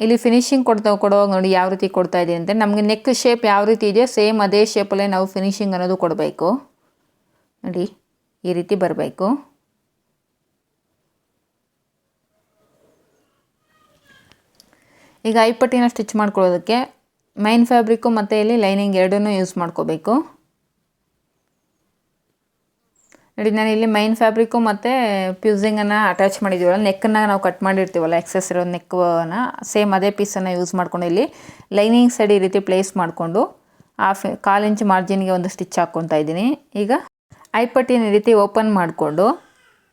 ಇಲ್ಲಿ ಫಿನಿಶಿಂಗ್ ಕೊಡುವಾಗ ನೋಡಿ ಯಾವ ರೀತಿ ಕೊಡ್ತಾ ಇದ್ದೀನಿ ಅಂತ, ನಮಗೆ ನೆಕ್ ಶೇಪ್ ಯಾವ ರೀತಿ ಇದೆಯೋ ಸೇಮ್ ಅದೇ ಶೇಪಲ್ಲೇ ನಾವು ಫಿನಿಶಿಂಗ್ ಅನ್ನೋದು ಕೊಡಬೇಕು. ನೋಡಿ ಈ ರೀತಿ ಬರಬೇಕು. ಈಗ ಐಪಟ್ಟಿನ ಸ್ಟಿಚ್ ಮಾಡ್ಕೊಳ್ಳೋದಕ್ಕೆ ಮೈನ್ ಫ್ಯಾಬ್ರಿಕ್ಕು ಮತ್ತು ಇಲ್ಲಿ ಲೈನಿಂಗ್ ಎರಡನ್ನೂ ಯೂಸ್ ಮಾಡ್ಕೋಬೇಕು. ನೋಡಿ ನಾನು ಇಲ್ಲಿ ಮೈನ್ ಫ್ಯಾಬ್ರಿಕ್ಕು ಮತ್ತು ಪ್ಯೂಸಿಂಗನ್ನು ಅಟ್ಯಾಚ್ ಮಾಡಿದ್ದೀವಲ್ಲ, ನೆಕ್ಕನ್ನು ನಾವು ಕಟ್ ಮಾಡಿರ್ತೀವಲ್ಲ ಎಕ್ಸೆಸ್ ಇರೋ ನೆಕ್ಕನ್ನು ಸೇಮ್ ಅದೇ ಪೀಸನ್ನು ಯೂಸ್ ಮಾಡ್ಕೊಂಡು ಇಲ್ಲಿ ಲೈನಿಂಗ್ ಸೈಡ್ ಈ ರೀತಿ ಪ್ಲೇಸ್ ಮಾಡಿಕೊಂಡು 1/4 ಇಂಚ್ ಮಾರ್ಜಿನ್ಗೆ ಒಂದು ಸ್ಟಿಚ್ ಹಾಕ್ಕೊತಾ ಇದ್ದೀನಿ. ಈಗ ಐಪಟ್ಟಿನ ಈ ರೀತಿ ಓಪನ್ ಮಾಡಿಕೊಂಡು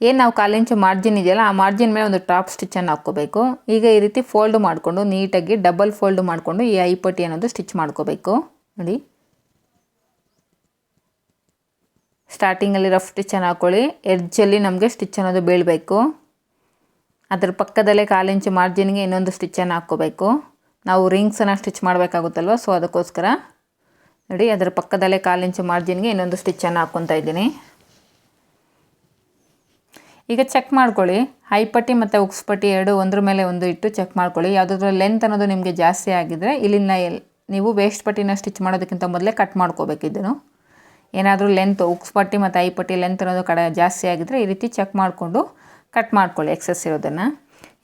ಏನು ನಾವು 1/4 ಇಂಚ್ ಮಾರ್ಜಿನ್ ಇದೆಯಲ್ಲ ಆ ಮಾರ್ಜಿನ್ ಮೇಲೆ ಒಂದು ಟಾಪ್ ಸ್ಟಿಚ್ಚನ್ನು ಹಾಕ್ಕೋಬೇಕು. ಈಗ ಈ ರೀತಿ ಫೋಲ್ಡ್ ಮಾಡಿಕೊಂಡು ನೀಟಾಗಿ ಡಬಲ್ ಫೋಲ್ಡ್ ಮಾಡಿಕೊಂಡು ಈ ಐಪಟ್ಟಿ ಅನ್ನೋದು ಸ್ಟಿಚ್ ಮಾಡ್ಕೋಬೇಕು. ನೋಡಿ ಸ್ಟಾರ್ಟಿಂಗಲ್ಲಿ ರಫ್ ಸ್ಟಿಚ್ಚನ್ನು ಹಾಕ್ಕೊಳ್ಳಿ, ಎಡ್ಜಲ್ಲಿ ನಮಗೆ ಸ್ಟಿಚ್ ಅನ್ನೋದು ಬೀಳಬೇಕು. ಅದರ ಪಕ್ಕದಲ್ಲೇ 1/4 ಇಂಚ್ ಮಾರ್ಜಿನ್ಗೆ ಇನ್ನೊಂದು ಸ್ಟಿಚ್ಚನ್ನು ಹಾಕ್ಕೋಬೇಕು. ನಾವು ರಿಂಗ್ಸನ್ನು ಸ್ಟಿಚ್ ಮಾಡಬೇಕಾಗುತ್ತಲ್ವ, ಸೊ ಅದಕ್ಕೋಸ್ಕರ ನೋಡಿ ಅದರ ಪಕ್ಕದಲ್ಲೇ 1/4 ಇಂಚ್ ಮಾರ್ಜಿನ್ಗೆ ಇನ್ನೊಂದು ಸ್ಟಿಚ್ಚನ್ನು ಹಾಕ್ಕೊತಾ ಇದ್ದೀನಿ. ಈಗ ಚೆಕ್ ಮಾಡ್ಕೊಳ್ಳಿ, ಐಪಟ್ಟಿ ಮತ್ತು ಉಕ್ಸ್ ಪಟ್ಟಿ ಎರಡು ಒಂದ್ರ ಮೇಲೆ ಒಂದು ಇಟ್ಟು ಚೆಕ್ ಮಾಡ್ಕೊಳ್ಳಿ. ಯಾವುದಾದ್ರೂ ಲೆಂತ್ ಅನ್ನೋದು ನಿಮಗೆ ಜಾಸ್ತಿ ಆಗಿದ್ದರೆ ಇಲ್ಲಿನ ನೀವು ವೇಸ್ಟ್ ಪಟ್ಟಿನ ಸ್ಟಿಚ್ ಮಾಡೋದಕ್ಕಿಂತ ಮೊದಲೇ ಕಟ್ ಮಾಡ್ಕೋಬೇಕಿದ್ದನು. ಏನಾದರೂ ಲೆಂತ್ ಉಕ್ಸ್ ಪಟ್ಟಿ ಮತ್ತು ಐಪಟ್ಟಿ ಲೆಂತ್ ಅನ್ನೋದು ಜಾಸ್ತಿ ಆಗಿದ್ದರೆ ಈ ರೀತಿ ಚೆಕ್ ಮಾಡಿಕೊಂಡು ಕಟ್ ಮಾಡ್ಕೊಳ್ಳಿ ಎಕ್ಸೆಸ್ ಇರೋದನ್ನು.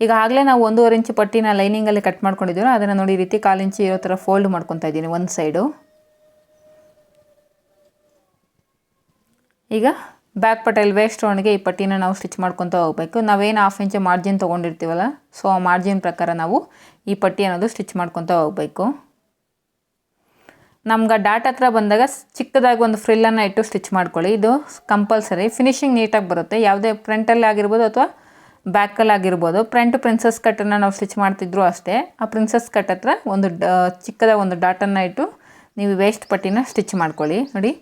ಈಗ ಆಗಲೇ ನಾವು 1.5 ಇಂಚ್ ಪಟ್ಟಿನ ಲೈನಿಂಗಲ್ಲಿ ಕಟ್ ಮಾಡ್ಕೊಂಡಿದ್ದೀರೋ ಅದನ್ನು ನೋಡಿ ಈ ರೀತಿ 1/4 ಇಂಚ್ ಇರೋ ಥರ ಫೋಲ್ಡ್ ಮಾಡ್ಕೊತಾ ಇದ್ದೀನಿ ಒಂದು ಸೈಡು. ಈಗ ಬ್ಯಾಕ್ ಪಟ್ಟಲ್ಲಿ ವೇಸ್ಟ್ ರೌಂಡ್ಗೆ ಈ ಪಟ್ಟಿನ ನಾವು ಸ್ಟಿಚ್ ಮಾಡ್ಕೊತಾ ಹೋಗಬೇಕು. ನಾವೇನು 1/2 ಇಂಚ್ ಮಾರ್ಜಿನ್ ತೊಗೊಂಡಿರ್ತೀವಲ್ಲ, ಸೊ ಆ ಮಾರ್ಜಿನ್ ಪ್ರಕಾರ ನಾವು ಈ ಪಟ್ಟಿ ಅನ್ನೋದು ಸ್ಟಿಚ್ ಮಾಡ್ಕೊತಾ ಹೋಗಬೇಕು. ನಮ್ಗೆ ಡಾಟ್ ಹತ್ರ ಬಂದಾಗ ಚಿಕ್ಕದಾಗಿ ಒಂದು ಫ್ರಿಲ್ಲನ್ನು ಇಟ್ಟು ಸ್ಟಿಚ್ ಮಾಡ್ಕೊಳ್ಳಿ, ಇದು ಕಂಪಲ್ಸರಿ. ಫಿನಿಶಿಂಗ್ ನೀಟಾಗಿ ಬರುತ್ತೆ, ಯಾವುದೇ ಫ್ರಂಟಲ್ಲಿ ಆಗಿರ್ಬೋದು ಅಥವಾ ಬ್ಯಾಕಲ್ಲಿ ಆಗಿರ್ಬೋದು. ಫ್ರಂಟ್ ಪ್ರಿನ್ಸಸ್ ಕಟ್ಟನ್ನು ನಾವು ಸ್ಟಿಚ್ ಮಾಡ್ತಿದ್ರು ಅಷ್ಟೇ, ಆ ಪ್ರಿನ್ಸಸ್ ಕಟ್ ಹತ್ರ ಒಂದು ಚಿಕ್ಕದಾಗಿ ಒಂದು ಡಾಟನ್ನು ಇಟ್ಟು ನೀವು ವೇಸ್ಟ್ ಪಟ್ಟಿನ ಸ್ಟಿಚ್ ಮಾಡ್ಕೊಳ್ಳಿ. ನೋಡಿ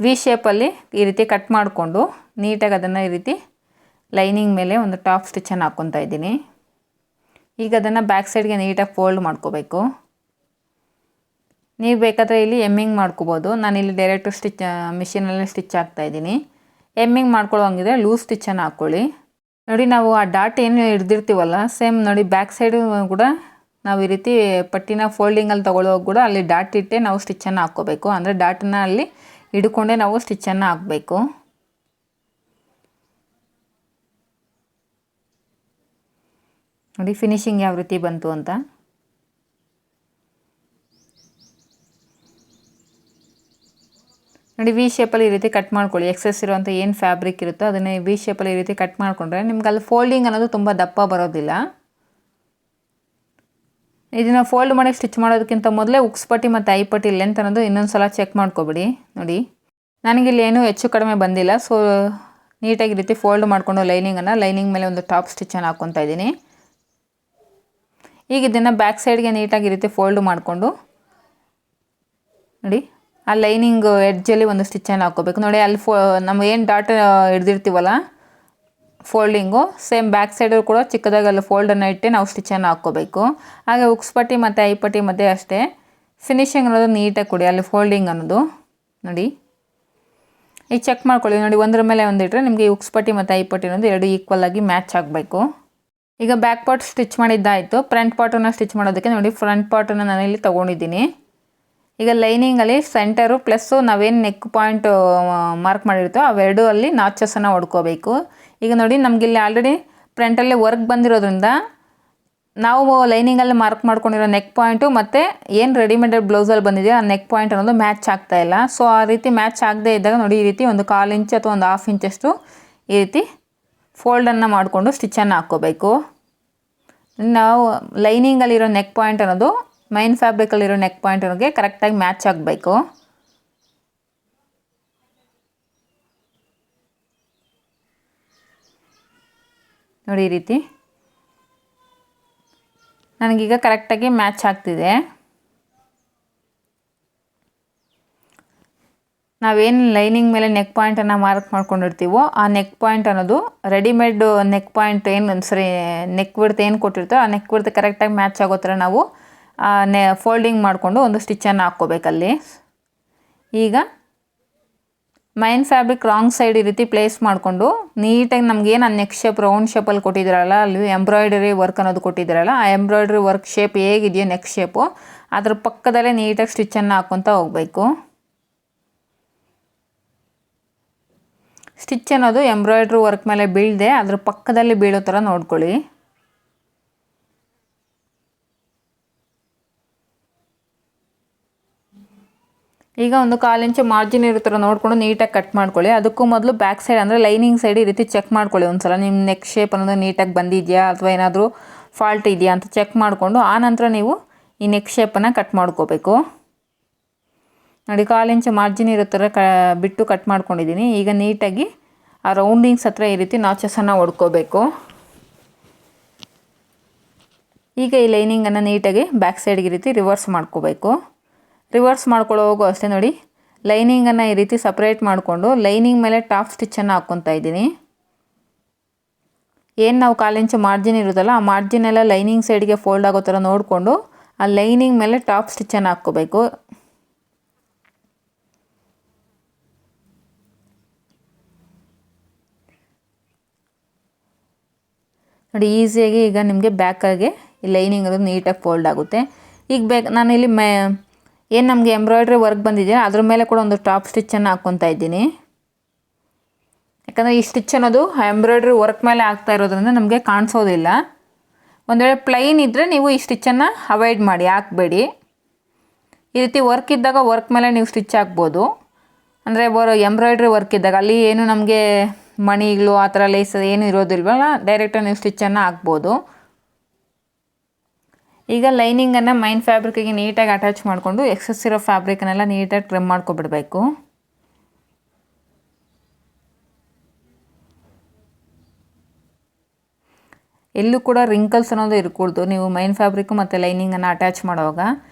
ವಿ ಶೇಪಲ್ಲಿ ಈ ರೀತಿ ಕಟ್ ಮಾಡಿಕೊಂಡು ನೀಟಾಗಿ ಅದನ್ನು ಈ ರೀತಿ ಲೈನಿಂಗ್ ಮೇಲೆ ಒಂದು ಟಾಪ್ ಸ್ಟಿಚ್ಚನ್ನು ಹಾಕ್ಕೊತಾ ಇದ್ದೀನಿ. ಈಗ ಅದನ್ನು ಬ್ಯಾಕ್ ಸೈಡ್ಗೆ ನೀಟಾಗಿ ಫೋಲ್ಡ್ ಮಾಡ್ಕೋಬೇಕು. ನೀವು ಬೇಕಾದರೆ ಇಲ್ಲಿ ಎಮ್ಮಿಂಗ್ ಮಾಡ್ಕೋಬೋದು, ನಾನಿಲ್ಲಿ ಡೈರೆಕ್ಟು ಮಿಷಿನಲ್ಲೇ ಸ್ಟಿಚ್ ಹಾಕ್ತಾಯಿದ್ದೀನಿ. ಎಮ್ಮಿಂಗ್ ಮಾಡ್ಕೊಳ್ಳೋ ಹಂಗಿದ್ರೆ ಲೂಸ್ ಸ್ಟಿಚ್ಚನ್ನು ಹಾಕ್ಕೊಳ್ಳಿ. ನೋಡಿ ನಾವು ಆ ಡಾಟ್ ಏನು ಹಿಡ್ದಿರ್ತೀವಲ್ಲ, ಸೇಮ್ ನೋಡಿ ಬ್ಯಾಕ್ ಸೈಡು ಕೂಡ ನಾವು ಈ ರೀತಿ ಪಟ್ಟಿನ ಫೋಲ್ಡಿಂಗಲ್ಲಿ ತೊಗೊಳ್ಳೋವಾಗ ಕೂಡ ಅಲ್ಲಿ ಡಾಟ್ ಇಟ್ಟೆ ನಾವು ಸ್ಟಿಚ್ಚನ್ನು ಹಾಕ್ಕೋಬೇಕು. ಅಂದರೆ ಡಾಟನ್ನ ಅಲ್ಲಿ ಹಿಡ್ಕೊಂಡೇ ನಾವು ಸ್ಟಿಚ್ಚನ್ನು ಹಾಕಬೇಕು. ನೋಡಿ ಫಿನಿಶಿಂಗ್ ಯಾವ ರೀತಿ ಬಂತು ಅಂತ. ನೋಡಿ ವಿ ಶೇಪಲ್ಲಿ ಈ ರೀತಿ ಕಟ್ ಮಾಡ್ಕೊಳ್ಳಿ. ಎಕ್ಸೆಸ್ ಇರುವಂಥ ಏನು ಫ್ಯಾಬ್ರಿಕ್ ಇರುತ್ತೋ ಅದನ್ನೇ ವಿ ಶೇಪಲ್ಲಿ ಈ ರೀತಿ ಕಟ್ ಮಾಡಿಕೊಂಡ್ರೆ ನಿಮ್ಗೆ ಅಲ್ಲಿ ಫೋಲ್ಡಿಂಗ್ ಅನ್ನೋದು ತುಂಬ ದಪ್ಪ ಬರೋದಿಲ್ಲ. ಇದನ್ನು ಫೋಲ್ಡ್ ಮಾಡಿ ಸ್ಟಿಚ್ ಮಾಡೋದಕ್ಕಿಂತ ಮೊದಲೇ ಉಕ್ಸ್ ಪಟ್ಟಿ ಮತ್ತು ಐಪಟ್ಟಿ ಲೆಂತ್ ಅನ್ನೋದು ಇನ್ನೊಂದು ಸಲ ಚೆಕ್ ಮಾಡ್ಕೊಬಿಡಿ. ನೋಡಿ ನನಗಿಲ್ಲಿ ಏನೂ ಹೆಚ್ಚು ಕಡಿಮೆ ಬಂದಿಲ್ಲ, ಸೊ ನೀಟಾಗಿ ಈ ರೀತಿ ಫೋಲ್ಡ್ ಮಾಡಿಕೊಂಡು ಲೈನಿಂಗ್ ಮೇಲೆ ಒಂದು ಟಾಪ್ ಸ್ಟಿಚ್ಚನ್ನು ಹಾಕ್ಕೊತಾ ಇದ್ದೀನಿ. ಈಗ ಇದನ್ನು ಬ್ಯಾಕ್ ಸೈಡ್ಗೆ ನೀಟಾಗಿ ಈ ರೀತಿ ಫೋಲ್ಡ್ ಮಾಡಿಕೊಂಡು ನೋಡಿ ಆ ಲೈನಿಂಗ್ ಎಡ್ಜಲ್ಲಿ ಒಂದು ಸ್ಟಿಚ್ಚನ್ನು ಹಾಕ್ಕೋಬೇಕು. ನೋಡಿ ಅಲ್ಲಿ ನಮ್ಮ ಏನು ಡಾಟ್ ಹಿಡ್ದಿರ್ತೀವಲ್ಲ ಫೋಲ್ಡಿಂಗು, ಸೇಮ್ ಬ್ಯಾಕ್ ಸೈಡು ಕೂಡ ಚಿಕ್ಕದಾಗಿ ಅಲ್ಲಿ ಫೋಲ್ಡನ್ನು ಇಟ್ಟು ನಾವು ಸ್ಟಿಚ್ಚನ್ನು ಹಾಕ್ಕೋಬೇಕು. ಹಾಗೆ ಉಕ್ಸ್ ಪಟ್ಟಿ ಮತ್ತು ಐಪಟ್ಟಿ ಮಧ್ಯೆ ಅಷ್ಟೇ ಫಿನಿಶಿಂಗ್ ಅನ್ನೋದು ನೀಟಾಗಿ ಕೊಡಿ ಅಲ್ಲಿ ಫೋಲ್ಡಿಂಗ್ ಅನ್ನೋದು. ನೋಡಿ ಈಗ ಚೆಕ್ ಮಾಡ್ಕೊಳ್ಳಿ. ನೋಡಿ ಒಂದರ ಮೇಲೆ ಒಂದಿಟ್ಟರೆ ನಿಮಗೆ ಉಕ್ಸ್ ಪಟ್ಟಿ ಮತ್ತು ಐಪಟ್ಟಿ ಅನ್ನೋದು ಎರಡು ಈಕ್ವಲ್ ಆಗಿ ಮ್ಯಾಚ್ ಆಗಬೇಕು. ಈಗ ಬ್ಯಾಕ್ ಪಾರ್ಟ್ ಸ್ಟಿಚ್ ಮಾಡಿದ್ದಾಯಿತು. ಫ್ರಂಟ್ ಪಾರ್ಟನ್ನು ಸ್ಟಿಚ್ ಮಾಡೋದಕ್ಕೆ ನೋಡಿ ಫ್ರಂಟ್ ಪಾರ್ಟನ್ನು ನಾನಿಲ್ಲಿ ತೊಗೊಂಡಿದ್ದೀನಿ. ಈಗ ಲೈನಿಂಗಲ್ಲಿ ಸೆಂಟರು ಪ್ಲಸ್ಸು ನಾವೇನು ನೆಕ್ ಪಾಯಿಂಟ್ ಮಾರ್ಕ್ ಮಾಡಿರ್ತೀವೋ ಅವೆರಡೂ ಅಲ್ಲಿ ನಾಚಸನ್ನು ಹೊಡ್ಕೋಬೇಕು. ಈಗ ನೋಡಿ ನಮಗಿಲ್ಲಿ ಆಲ್ರೆಡಿ ಫ್ರಂಟಲ್ಲಿ ವರ್ಕ್ ಬಂದಿರೋದ್ರಿಂದ ನಾವು ಲೈನಿಂಗಲ್ಲಿ ಮಾರ್ಕ್ ಮಾಡ್ಕೊಂಡಿರೋ ನೆಕ್ ಪಾಯಿಂಟು ಮತ್ತು ಏನು ರೆಡಿಮೇಡ್ ಬ್ಲೌಸಲ್ಲಿ ಬಂದಿದೆಯೋ ಆ ನೆಕ್ ಪಾಯಿಂಟ್ ಅನ್ನೋದು ಮ್ಯಾಚ್ ಆಗ್ತಾಯಿಲ್ಲ. ಸೊ ಆ ರೀತಿ ಮ್ಯಾಚ್ ಆಗದೆ ಇದ್ದಾಗ ನೋಡಿ ಈ ರೀತಿ ಒಂದು 1/4 ಇಂಚ್ ಅಥವಾ ಒಂದು 1/2 ಇಂಚಷ್ಟು ಈ ರೀತಿ ಫೋಲ್ಡನ್ನು ಮಾಡಿಕೊಂಡು ಸ್ಟಿಚ್ಚನ್ನು ಹಾಕ್ಕೋಬೇಕು. ನಾವು ಲೈನಿಂಗಲ್ಲಿರೋ ನೆಕ್ ಪಾಯಿಂಟ್ ಅನ್ನೋದು ಮೈನ್ ಫ್ಯಾಬ್ರಿಕಲ್ಲಿರೋ ನೆಕ್ ಪಾಯಿಂಟ್ ಅನ್ನೋಗೆ ಕರೆಕ್ಟಾಗಿ ಮ್ಯಾಚ್ ಆಗಬೇಕು. ನೋಡಿ ಈ ರೀತಿ ನನಗೀಗ ಕರೆಕ್ಟಾಗಿ ಮ್ಯಾಚ್ ಆಗ್ತಿದೆ. ನಾವೇನು ಲೈನಿಂಗ್ ಮೇಲೆ ನೆಕ್ ಪಾಯಿಂಟನ್ನು ಮಾರ್ಕ್ ಮಾಡ್ಕೊಂಡಿರ್ತೀವೋ ಆ ನೆಕ್ ಪಾಯಿಂಟ್ ಅನ್ನೋದು ರೆಡಿಮೇಡ್ ನೆಕ್ ಪಾಯಿಂಟ್ ಏನು ಸರಿ ನೆಕ್ ವಿಡ್ತ್ ಏನು ಕೊಟ್ಟಿರ್ತೀವೋ ಆ ನೆಕ್ ವಿಡ್ತ್ ಕರೆಕ್ಟಾಗಿ ಮ್ಯಾಚ್ ಆಗೋ ಥರ ನಾವು ಫೋಲ್ಡಿಂಗ್ ಮಾಡಿಕೊಂಡು ಒಂದು ಸ್ಟಿಚ್ಚನ್ನು ಹಾಕ್ಕೋಬೇಕಲ್ಲಿ. ಈಗ ಮೈನ್ ಫ್ಯಾಬ್ರಿಕ್ ರಾಂಗ್ ಸೈಡ್ ಈ ರೀತಿ ಪ್ಲೇಸ್ ಮಾಡಿಕೊಂಡು ನೀಟಾಗಿ ನಮಗೇನು ಆ ನೆಕ್ ಶೇಪ್ ರೌಂಡ್ ಶೇಪಲ್ಲಿ ಕೊಟ್ಟಿದ್ದೀರಲ್ಲ, ಅಲ್ಲಿ ಎಂಬ್ರಾಯ್ಡರಿ ವರ್ಕ್ ಅನ್ನೋದು ಕೊಟ್ಟಿದ್ದೀರಲ್ಲ, ಆ ಎಂಬ್ರಾಯ್ಡರಿ ವರ್ಕ್ ಶೇಪ್ ಹೇಗಿದೆಯೋ ನೆಕ್ ಶೇಪು ಅದ್ರ ಪಕ್ಕದಲ್ಲೇ ನೀಟಾಗಿ ಸ್ಟಿಚ್ಚನ್ನು ಹಾಕ್ಕೊತ ಹೋಗಬೇಕು. ಸ್ಟಿಚ್ ಅನ್ನೋದು ಎಂಬ್ರಾಯ್ಡ್ರಿ ವರ್ಕ್ ಮೇಲೆ ಬೀಳದೆ ಅದ್ರ ಪಕ್ಕದಲ್ಲಿ ಬೀಳೋ ಥರ ನೋಡ್ಕೊಳ್ಳಿ. ಈಗ ಒಂದು 1/4 ಇಂಚು ಮಾರ್ಜಿನ್ ಇರೋ ಥರ ನೋಡಿಕೊಂಡು ನೀಟಾಗಿ ಕಟ್ ಮಾಡ್ಕೊಳ್ಳಿ. ಅದಕ್ಕೂ ಮೊದಲು ಬ್ಯಾಕ್ ಸೈಡ್ ಅಂದರೆ ಲೈನಿಂಗ್ ಸೈಡ್ ಈ ರೀತಿ ಚೆಕ್ ಮಾಡ್ಕೊಳ್ಳಿ ಒಂದ್ಸಲ, ನಿಮ್ಮ ನೆಕ್ ಶೇಪ್ ಅನ್ನೋದು ನೀಟಾಗಿ ಬಂದಿದೆಯಾ ಅಥವಾ ಏನಾದರೂ ಫಾಲ್ಟ್ ಇದೆಯಾ ಅಂತ ಚೆಕ್ ಮಾಡಿಕೊಂಡು ಆನಂತರ ನೀವು ಈ ನೆಕ್ ಶೇಪನ್ನು ಕಟ್ ಮಾಡ್ಕೋಬೇಕು. ನೋಡಿ 1/4 ಇಂಚು ಮಾರ್ಜಿನ್ ಇರೋ ಥರ ಬಿಟ್ಟು ಕಟ್ ಮಾಡ್ಕೊಂಡಿದ್ದೀನಿ. ಈಗ ನೀಟಾಗಿ ಆ ರೌಂಡಿಂಗ್ಸ್ ಹತ್ರ ಈ ರೀತಿ ನಾಚಸನ್ನು ಹೊಡ್ಕೋಬೇಕು. ಈಗ ಈ ಲೈನಿಂಗನ್ನು ನೀಟಾಗಿ ಬ್ಯಾಕ್ ಸೈಡ್ಗೆ ಈ ರೀತಿ ರಿವರ್ಸ್ ಮಾಡ್ಕೋಬೇಕು. ರಿವರ್ಸ್ ಮಾಡ್ಕೊಳ್ಳೋವಾಗೂ ಅಷ್ಟೇ ನೋಡಿ, ಲೈನಿಂಗನ್ನು ಈ ರೀತಿ ಸಪ್ರೇಟ್ ಮಾಡಿಕೊಂಡು ಲೈನಿಂಗ್ ಮೇಲೆ ಟಾಪ್ ಸ್ಟಿಚ್ಚನ್ನು ಹಾಕ್ಕೊತಾ ಇದ್ದೀನಿ. ಏನು ನಾವು 1/4 ಇಂಚು ಮಾರ್ಜಿನ್ ಇರುತ್ತಲ್ಲ ಆ ಮಾರ್ಜಿನ್ ಎಲ್ಲ ಲೈನಿಂಗ್ ಸೈಡ್ಗೆ ಫೋಲ್ಡ್ ಆಗೋ ಥರ ನೋಡಿಕೊಂಡು ಆ ಲೈನಿಂಗ್ ಮೇಲೆ ಟಾಪ್ ಸ್ಟಿಚ್ಚನ್ನು ಹಾಕ್ಕೋಬೇಕು. ನೋಡಿ ಈಸಿಯಾಗಿ ಈಗ ನಿಮಗೆ ಬ್ಯಾಕಾಗೆ ಈ ಲೈನಿಂಗ್ ಅದು ನೀಟಾಗಿ ಫೋಲ್ಡ್ ಆಗುತ್ತೆ. ಈಗ ನಾನಿಲ್ಲಿ ಏನು ನಮಗೆ ಎಂಬ್ರಾಯ್ಡ್ರಿ ವರ್ಕ್ ಬಂದಿದೆ ಅದ್ರ ಮೇಲೆ ಕೂಡ ಒಂದು ಟಾಪ್ ಸ್ಟಿಚ್ಚನ್ನು ಹಾಕ್ಕೊತಾ ಇದ್ದೀನಿ. ಯಾಕಂದರೆ ಈ ಸ್ಟಿಚ್ ಅನ್ನೋದು ಎಂಬ್ರಾಯ್ಡ್ರಿ ವರ್ಕ್ ಮೇಲೆ ಆಗ್ತಾ ಇರೋದ್ರಿಂದ ನಮಗೆ ಕಾಣಿಸೋದಿಲ್ಲ. ಒಂದು ವೇಳೆ ಪ್ಲೈನ್ ಇದ್ದರೆ ನೀವು ಈ ಸ್ಟಿಚ್ಚನ್ನು ಅವಾಯ್ಡ್ ಮಾಡಿ, ಹಾಕಬೇಡಿ. ಈ ರೀತಿ ವರ್ಕ್ ಇದ್ದಾಗ ವರ್ಕ್ ಮೇಲೆ ನೀವು ಸ್ಟಿಚ್ ಹಾಕ್ಬೋದು. ಅಂದರೆ ಎಂಬ್ರಾಯ್ಡ್ರಿ ವರ್ಕ್ ಇದ್ದಾಗ ಅಲ್ಲಿ ಏನು ನಮಗೆ ಮಣಿಗಳು ಆ ಥರ ಲೇಸ್ ಏನು ಇರೋದಿಲ್ವಲ್ಲ, ಡೈರೆಕ್ಟಾಗಿ ನೀವು ಸ್ಟಿಚ್ಚನ್ನು ಹಾಕ್ಬೋದು. ಈಗ ಲೈನಿಂಗನ್ನು ಮೈನ್ ಫ್ಯಾಬ್ರಿಕ್ಕಿಗೆ ನೀಟಾಗಿ ಅಟ್ಯಾಚ್ ಮಾಡಿಕೊಂಡು ಎಕ್ಸಸ್ ಇರೋ ಫ್ಯಾಬ್ರಿಕನ್ನೆಲ್ಲ ನೀಟಾಗಿ ಟ್ರಿಮ್ ಮಾಡ್ಕೊಬಿಡಬೇಕು. ಎಲ್ಲೂ ಕೂಡ ರಿಂಕಲ್ಸ್ ಅನ್ನೋದು ಇರಕೂಡ್ದು. ನೀವು ಮೈನ್ ಫ್ಯಾಬ್ರಿಕ್ಕು ಮತ್ತು ಲೈನಿಂಗನ್ನು ಅಟ್ಯಾಚ್ ಮಾಡುವಾಗ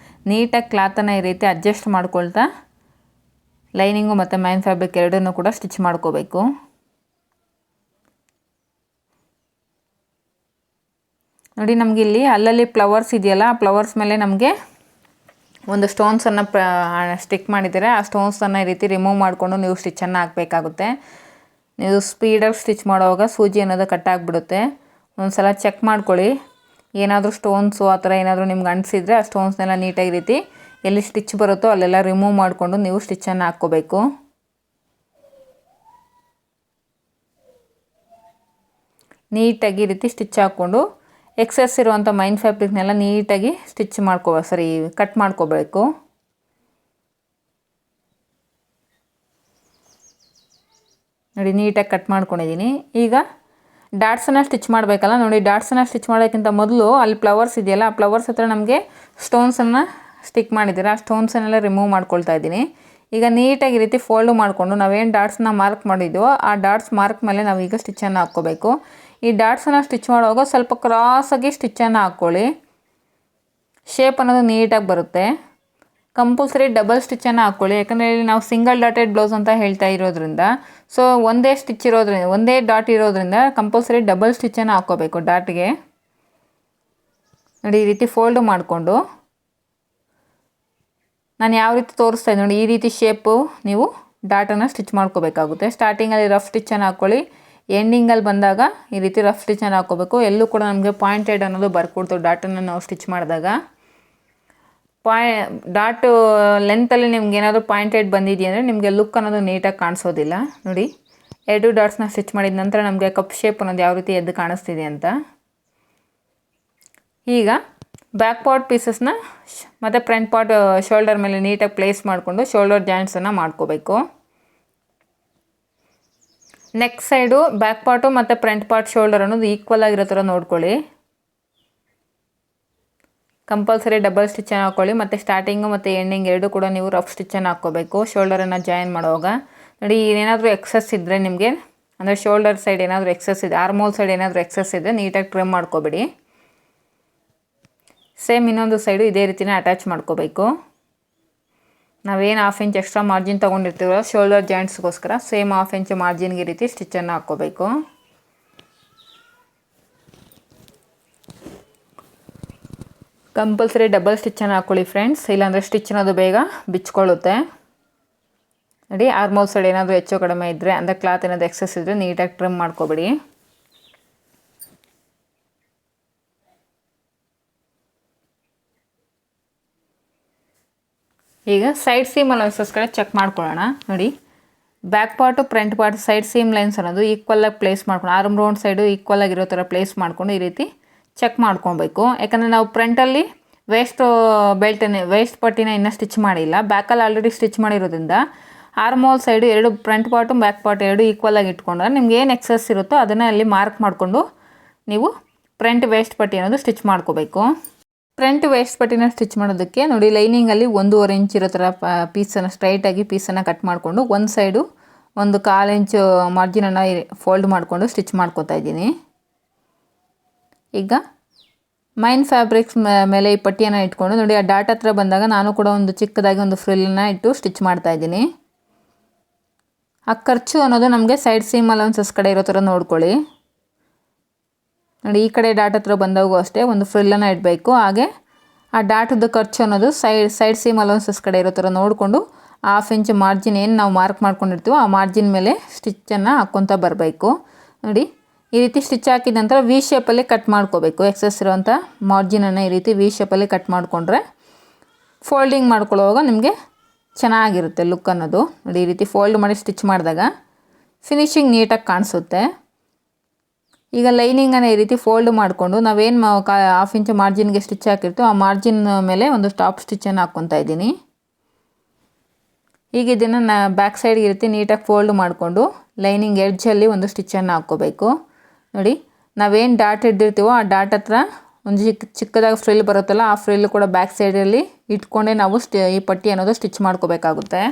ನೀಟಾಗಿ ಕ್ಲಾತನ್ನು ಈ ರೀತಿ ಅಡ್ಜಸ್ಟ್ ಮಾಡ್ಕೊಳ್ತಾ ಲೈನಿಂಗು ಮತ್ತು ಮೈನ್ ಫ್ಯಾಬ್ರಿಕ್ ಎರಡನ್ನೂ ಕೂಡ ಸ್ಟಿಚ್ ಮಾಡ್ಕೋಬೇಕು. ನೋಡಿ ನಮಗಿಲ್ಲಿ ಅಲ್ಲಲ್ಲಿ ಫ್ಲವರ್ಸ್ ಇದೆಯಲ್ಲ, ಆ ಫ್ಲವರ್ಸ್ ಮೇಲೆ ನಮಗೆ ಒಂದು ಸ್ಟೋನ್ಸನ್ನು ಸ್ಟಿಕ್ ಮಾಡಿದರೆ ಆ ಸ್ಟೋನ್ಸನ್ನು ಈ ರೀತಿ ರಿಮೂವ್ ಮಾಡಿಕೊಂಡು ನೀವು ಸ್ಟಿಚ್ಚನ್ನು ಹಾಕಬೇಕಾಗುತ್ತೆ. ನೀವು ಸ್ಪೀಡಾಗಿ ಸ್ಟಿಚ್ ಮಾಡುವಾಗ ಸೂಜಿ ಅನ್ನೋದು ಕಟ್ ಆಗಿಬಿಡುತ್ತೆ. ಒಂದು ಸಲ ಚೆಕ್ ಮಾಡ್ಕೊಳ್ಳಿ, ಏನಾದರೂ ಸ್ಟೋನ್ಸು ಆ ಥರ ಏನಾದರೂ ನಿಮ್ಗೆ ಅಂಟಿಸಿದ್ರೆ ಆ ಸ್ಟೋನ್ಸ್ನೆಲ್ಲ ನೀಟಾಗಿ ರೀತಿ ಎಲ್ಲಿ ಸ್ಟಿಚ್ ಬರುತ್ತೋ ಅಲ್ಲೆಲ್ಲ ರಿಮೂವ್ ಮಾಡಿಕೊಂಡು ನೀವು ಸ್ಟಿಚ್ಚನ್ನು ಹಾಕ್ಕೋಬೇಕು. ನೀಟಾಗಿ ಈ ರೀತಿ ಸ್ಟಿಚ್ ಹಾಕ್ಕೊಂಡು ಎಕ್ಸೆಸ್ ಇರುವಂಥ ಮೈನ್ ಫ್ಯಾಬ್ರಿಕ್ನೆಲ್ಲ ನೀಟಾಗಿ ಕಟ್ ಮಾಡ್ಕೋಬೇಕು. ನೋಡಿ ನೀಟಾಗಿ ಕಟ್ ಮಾಡ್ಕೊಂಡಿದ್ದೀನಿ. ಈಗ ಡಾಟ್ಸನ್ನು ಸ್ಟಿಚ್ ಮಾಡಬೇಕಲ್ಲ, ನೋಡಿ ಡಾಟ್ಸನ್ನು ಸ್ಟಿಚ್ ಮಾಡೋಕ್ಕಿಂತ ಮೊದಲು ಅಲ್ಲಿ ಫ್ಲವರ್ಸ್ ಇದೆಯಲ್ಲ, ಆ ಫ್ಲವರ್ಸ್ ಹತ್ರ ನಮಗೆ ಸ್ಟೋನ್ಸನ್ನು ಸ್ಟಿಕ್ ಮಾಡಿದ್ದೀರ, ಆ ಸ್ಟೋನ್ಸನ್ನೆಲ್ಲ ರಿಮೂವ್ ಮಾಡ್ಕೊಳ್ತಾ ಇದ್ದೀನಿ. ಈಗ ನೀಟಾಗಿ ಈ ರೀತಿ ಫೋಲ್ಡ್ ಮಾಡಿಕೊಂಡು ನಾವೇನು ಡಾಟ್ಸನ್ನ ಮಾರ್ಕ್ ಮಾಡಿದ್ವೋ ಆ ಡಾಟ್ಸ್ ಮಾರ್ಕ್ ಮೇಲೆ ನಾವೀಗ ಸ್ಟಿಚ್ಚನ್ನು ಹಾಕ್ಕೋಬೇಕು. ಈ ಡಾಟ್ಸನ್ನು ಸ್ಟಿಚ್ ಮಾಡುವಾಗ ಸ್ವಲ್ಪ ಕ್ರಾಸಾಗಿ ಸ್ಟಿಚ್ಚನ್ನು ಹಾಕ್ಕೊಳ್ಳಿ, ಶೇಪ್ ಅನ್ನೋದು ನೀಟಾಗಿ ಬರುತ್ತೆ. ಕಂಪಲ್ಸರಿ ಡಬಲ್ ಸ್ಟಿಚ್ಚನ್ನು ಹಾಕ್ಕೊಳ್ಳಿ, ಯಾಕಂದರೆ ಇಲ್ಲಿ ನಾವು ಸಿಂಗಲ್ ಡಾಟೆಡ್ ಬ್ಲೌಸ್ ಅಂತ ಹೇಳ್ತಾ ಇರೋದ್ರಿಂದ, ಸೊ ಒಂದೇ ಡಾಟ್ ಇರೋದ್ರಿಂದ ಕಂಪಲ್ಸರಿ ಡಬಲ್ ಸ್ಟಿಚ್ಚನ್ನು ಹಾಕ್ಕೋಬೇಕು ಡಾಟ್ಗೆ. ನೋಡಿ ಈ ರೀತಿ ಫೋಲ್ಡ್ ಮಾಡಿಕೊಂಡು ನಾನು ಯಾವ ರೀತಿ ತೋರಿಸ್ತಾ ಇದ್ದೀನಿ ನೋಡಿ, ಈ ರೀತಿ ಶೇಪು ನೀವು ಡಾಟನ್ನು ಸ್ಟಿಚ್ ಮಾಡ್ಕೋಬೇಕಾಗುತ್ತೆ. ಸ್ಟಾರ್ಟಿಂಗಲ್ಲಿ ರಫ್ ಸ್ಟಿಚ್ಚನ್ನು ಹಾಕ್ಕೊಳ್ಳಿ, ಎಂಡಿಂಗಲ್ಲಿ ಬಂದಾಗ ಈ ರೀತಿ ರಫ್ ಸ್ಟಿಚ್ಚನ್ನು ಹಾಕ್ಕೋಬೇಕು. ಎಲ್ಲೂ ಕೂಡ ನಮಗೆ ಪಾಯಿಂಟೆಡ್ ಅನ್ನೋದು ಬರ್ಕೊಡ್ತು ಡಾಟನ್ನು ನಾವು ಸ್ಟಿಚ್ ಮಾಡಿದಾಗ. ಡಾಟು ಲೆಂತಲ್ಲಿ ನಿಮ್ಗೆ ಏನಾದರೂ ಪಾಯಿಂಟೆಡ್ ಬಂದಿದೆಯಾ ಅಂದರೆ ನಿಮಗೆ ಲುಕ್ ಅನ್ನೋದು ನೀಟಾಗಿ ಕಾಣಿಸೋದಿಲ್ಲ. ನೋಡಿ 2 ಡಾಟ್ಸ್ನ ಸ್ಟಿಚ್ ಮಾಡಿದ ನಂತರ ನಮಗೆ ಕಪ್ ಶೇಪ್ ಅನ್ನೋದು ಯಾವ ರೀತಿ ಎದ್ದು ಕಾಣಿಸ್ತಿದೆ ಅಂತ. ಈಗ ಬ್ಯಾಕ್ ಪಾರ್ಟ್ ಪೀಸಸ್ನ ಮತ್ತು ಫ್ರಂಟ್ ಪಾರ್ಟ್ ಶೋಲ್ಡರ್ ಮೇಲೆ ನೀಟಾಗಿ ಪ್ಲೇಸ್ ಮಾಡಿಕೊಂಡು ಶೋಲ್ಡರ್ ಜಾಯಿಂಟ್ಸನ್ನು ಮಾಡ್ಕೋಬೇಕು. ನೆಕ್ ಸೈಡು ಬ್ಯಾಕ್ ಪಾರ್ಟು ಮತ್ತು ಫ್ರಂಟ್ ಪಾರ್ಟ್ ಶೋಲ್ಡರ್ ಅನ್ನೋದು ಈಕ್ವಲ್ ಆಗಿರೋ ಥರ ನೋಡ್ಕೊಳ್ಳಿ. ಕಂಪಲ್ಸರಿ ಡಬಲ್ ಸ್ಟಿಚ್ಚನ್ನು ಹಾಕ್ಕೊಳ್ಳಿ ಮತ್ತು ಸ್ಟಾರ್ಟಿಂಗು ಮತ್ತು ಎಂಡಿಂಗ್ ಎರಡೂ ಕೂಡ ನೀವು ರಫ್ ಸ್ಟಿಚ್ಚನ್ನು ಹಾಕ್ಕೋಬೇಕು ಶೋಲ್ಡರನ್ನು ಜಾಯಿನ್ ಮಾಡುವಾಗ. ನೋಡಿ ಏನಾದರೂ ಎಕ್ಸಸ್ ಇದ್ದರೆ ನಿಮಗೆ, ಅಂದರೆ ಶೋಲ್ಡರ್ ಸೈಡ್ ಏನಾದರೂ ಎಕ್ಸಸ್ ಇದೆ, ಆರ್ಮೋಲ್ ಸೈಡ್ ಏನಾದರೂ ಎಕ್ಸಸ್ ಇದ್ದರೆ ನೀಟಾಗಿ ಟ್ರಿಮ್ ಮಾಡ್ಕೋಬೇಡಿ. ಸೇಮ್ ಇನ್ನೊಂದು ಸೈಡು ಇದೇ ರೀತಿನೇ ಅಟ್ಯಾಚ್ ಮಾಡ್ಕೋಬೇಕು. ನಾವೇನು 1/2 ಇಂಚ್ ಎಕ್ಸ್ಟ್ರಾ ಮಾರ್ಜಿನ್ ತೊಗೊಂಡಿರ್ತೀವಲ್ಲ ಶೋಲ್ಡರ್ ಜಾಯಿಂಟ್ಸ್ಗೋಸ್ಕರ ಸೇಮ್ 1/2 ಇಂಚ್ ಮಾರ್ಜಿನ್ಗೆ ಈ ರೀತಿ ಸ್ಟಿಚ್ಚನ್ನು ಹಾಕ್ಕೋಬೇಕು. ಕಂಪಲ್ಸರಿ ಡಬಲ್ ಸ್ಟಿಚ್ಚನ್ನು ಹಾಕ್ಕೊಳ್ಳಿ ಫ್ರೆಂಡ್ಸ್, ಇಲ್ಲಾಂದರೆ ಸ್ಟಿಚ್ ಅನ್ನೋದು ಬೇಗ ಬಿಚ್ಕೊಳ್ಳುತ್ತೆ. ನೋಡಿ, ಆರ್ಮೋಲ್ ಸೈಡ್ ಏನಾದರೂ ಹೆಚ್ಚು ಕಡಿಮೆ ಇದ್ದರೆ ಅಂದರೆ ಕ್ಲಾತ್ ಏನಾದರೂ ಎಕ್ಸೆಸ್ ಇದ್ದರೆ ನೀಟಾಗಿ ಟ್ರಿಮ್ ಮಾಡ್ಕೊಬಿಡಿ. ಈಗ ಸೈಡ್ ಸೀಮ್ ಅಲೌನ್ಸಸ್ ಕಡೆ ಚೆಕ್ ಮಾಡ್ಕೊಳ್ಳೋಣ. ನೋಡಿ, back part front part side seam lines ಅನ್ನೋದು ಈಕ್ವಲಾಗಿ ಪ್ಲೇಸ್ ಮಾಡ್ಕೊಂಡು ಆರ್ಮ್ ರೌಂಡ್ ಸೈಡು ಈಕ್ವಲ್ ಆಗಿರೋ ಥರ ಪ್ಲೇಸ್ ಮಾಡ್ಕೊಂಡು ಈ ರೀತಿ ಚೆಕ್ ಮಾಡ್ಕೊಬೇಕು. ಯಾಕಂದರೆ ನಾವು ಫ್ರಂಟಲ್ಲಿ ವೇಸ್ಟ್ ಪಟ್ಟಿನ ಇನ್ನೂ ಸ್ಟಿಚ್ ಮಾಡಿಲ್ಲ, ಬ್ಯಾಕಲ್ಲಿ ಆಲ್ರೆಡಿ ಸ್ಟಿಚ್ ಮಾಡಿರೋದ್ರಿಂದ ಆರ್ಮೋಲ್ ಸೈಡು ಎರಡು ಫ್ರಂಟ್ ಪಾರ್ಟು ಬ್ಯಾಕ್ ಪಾರ್ಟ್ ಎರಡು ಈಕ್ವಲಾಗಿ ಇಟ್ಕೊಂಡ್ರೆ ನಿಮ್ಗೆ ಏನು ಎಕ್ಸಸ್ ಇರುತ್ತೋ ಅದನ್ನು ಅಲ್ಲಿ ಮಾರ್ಕ್ ಮಾಡಿಕೊಂಡು ನೀವು ಫ್ರಂಟ್ ವೇಸ್ಟ್ ಪಟ್ಟಿ ಅನ್ನೋದು ಸ್ಟಿಚ್ ಮಾಡ್ಕೋಬೇಕು. ಫ್ರಂಟ್ ವೇಸ್ಟ್ ಪಟ್ಟಿನ ಸ್ಟಿಚ್ ಮಾಡೋದಕ್ಕೆ ನೋಡಿ, ಲೈನಿಂಗಲ್ಲಿ 1.5 ಇಂಚ್ ಇರೋ ಥರ ಪೀಸನ್ನು ಸ್ಟ್ರೈಟಾಗಿ ಪೀಸನ್ನು ಕಟ್ ಮಾಡಿಕೊಂಡು ಒಂದು ಸೈಡು 1/4 ಇಂಚು ಮಾರ್ಜಿನನ್ನು ಫೋಲ್ಡ್ ಮಾಡಿಕೊಂಡು ಸ್ಟಿಚ್ ಮಾಡ್ಕೋತಾ ಇದ್ದೀನಿ. ಈಗ ಮೈನ್ ಫ್ಯಾಬ್ರಿಕ್ಸ್ ಮೇಲೆ ಈ ಪಟ್ಟಿಯನ್ನು ಇಟ್ಕೊಂಡು ನೋಡಿ, ಆ ಡಾಟ್ ಹತ್ರ ಬಂದಾಗ ನಾನು ಕೂಡ ಒಂದು ಚಿಕ್ಕದಾಗಿ ಒಂದು ಫ್ರಿಲ್ಲನ್ನು ಇಟ್ಟು ಸ್ಟಿಚ್ ಮಾಡ್ತಾಯಿದ್ದೀನಿ. ಆ ಖರ್ಚು ಅನ್ನೋದು ನಮಗೆ ಸೈಡ್ ಸೀಮ್ ಅಲೌನ್ಸಸ್ ಕಡೆ ಇರೋ ಥರ ನೋಡ್ಕೊಳ್ಳಿ. ನೋಡಿ, ಈ ಕಡೆ ಡಾಟ್ ಹತ್ರ ಬಂದಾಗೂ ಅಷ್ಟೇ ಒಂದು ಫ್ರಿಲ್ಲನ್ನು ಇಡಬೇಕು. ಹಾಗೆ ಆ ಡಾಟದ್ದು ಖರ್ಚು ಅನ್ನೋದು ಸೈಡ್ ಸೀಮ್ ಅಲೌನ್ಸಸ್ ಕಡೆ ಇರೋ ಥರ ನೋಡಿಕೊಂಡು 1/2 ಇಂಚ್ ಮಾರ್ಜಿನ್ ಏನು ನಾವು ಮಾರ್ಕ್ ಮಾಡ್ಕೊಂಡಿರ್ತೀವೋ ಆ ಮಾರ್ಜಿನ್ ಮೇಲೆ ಸ್ಟಿಚ್ಚನ್ನು ಹಾಕ್ಕೊತ ಬರಬೇಕು. ನೋಡಿ, ಈ ರೀತಿ ಸ್ಟಿಚ್ ಹಾಕಿದ ನಂತರ ವಿ ಶೇಪಲ್ಲಿ ಕಟ್ ಮಾಡ್ಕೋಬೇಕು. ಎಕ್ಸಸ್ ಇರೋವಂಥ ಮಾರ್ಜಿನನ್ನು ಈ ರೀತಿ ವಿ ಶೇಪಲ್ಲಿ ಕಟ್ ಮಾಡಿಕೊಂಡ್ರೆ ಫೋಲ್ಡಿಂಗ್ ಮಾಡ್ಕೊಳ್ಳುವಾಗ ನಿಮಗೆ ಚೆನ್ನಾಗಿರುತ್ತೆ ಲುಕ್ ಅನ್ನೋದು. ನೋಡಿ, ಈ ರೀತಿ ಫೋಲ್ಡ್ ಮಾಡಿ ಸ್ಟಿಚ್ ಮಾಡಿದಾಗ ಫಿನಿಶಿಂಗ್ ನೀಟಾಗಿ ಕಾಣಿಸುತ್ತೆ. ಈಗ ಲೈನಿಂಗನ್ನು ಈ ರೀತಿ ಫೋಲ್ಡ್ ಮಾಡಿಕೊಂಡು ನಾವೇನು 1/2 ಇಂಚ್ ಮಾರ್ಜಿನ್ಗೆ ಸ್ಟಿಚ್ ಹಾಕಿರ್ತೀವೋ ಆ ಮಾರ್ಜಿನ್ ಮೇಲೆ ಒಂದು ಟಾಪ್ ಸ್ಟಿಚ್ಚನ್ನು ಹಾಕ್ಕೊತಾ ಇದ್ದೀನಿ. ಈಗ ಇದನ್ನು ಬ್ಯಾಕ್ ಸೈಡ್ಗೆ ಈ ರೀತಿ ನೀಟಾಗಿ ಫೋಲ್ಡ್ ಮಾಡಿಕೊಂಡು ಲೈನಿಂಗ್ ಎಡ್ಜಲ್ಲಿ ಒಂದು ಸ್ಟಿಚ್ಚನ್ನು ಹಾಕ್ಕೋಬೇಕು. ನೋಡಿ, ನಾವೇನು ಡಾಟ್ ಹಿಡ್ದಿರ್ತೀವೋ ಆ ಡಾಟ್ ಹತ್ರ ಒಂದು ಚಿಕ್ಕದಾಗಿ ಫ್ರಿಲ್ ಬರುತ್ತಲ್ಲ ಆ ಫ್ರಿಲ್ ಕೂಡ ಬ್ಯಾಕ್ ಸೈಡಲ್ಲಿ ಇಟ್ಕೊಂಡೇ ನಾವು ಈ ಪಟ್ಟಿ ಅನ್ನೋದು ಸ್ಟಿಚ್ ಮಾಡ್ಕೋಬೇಕಾಗುತ್ತೆ.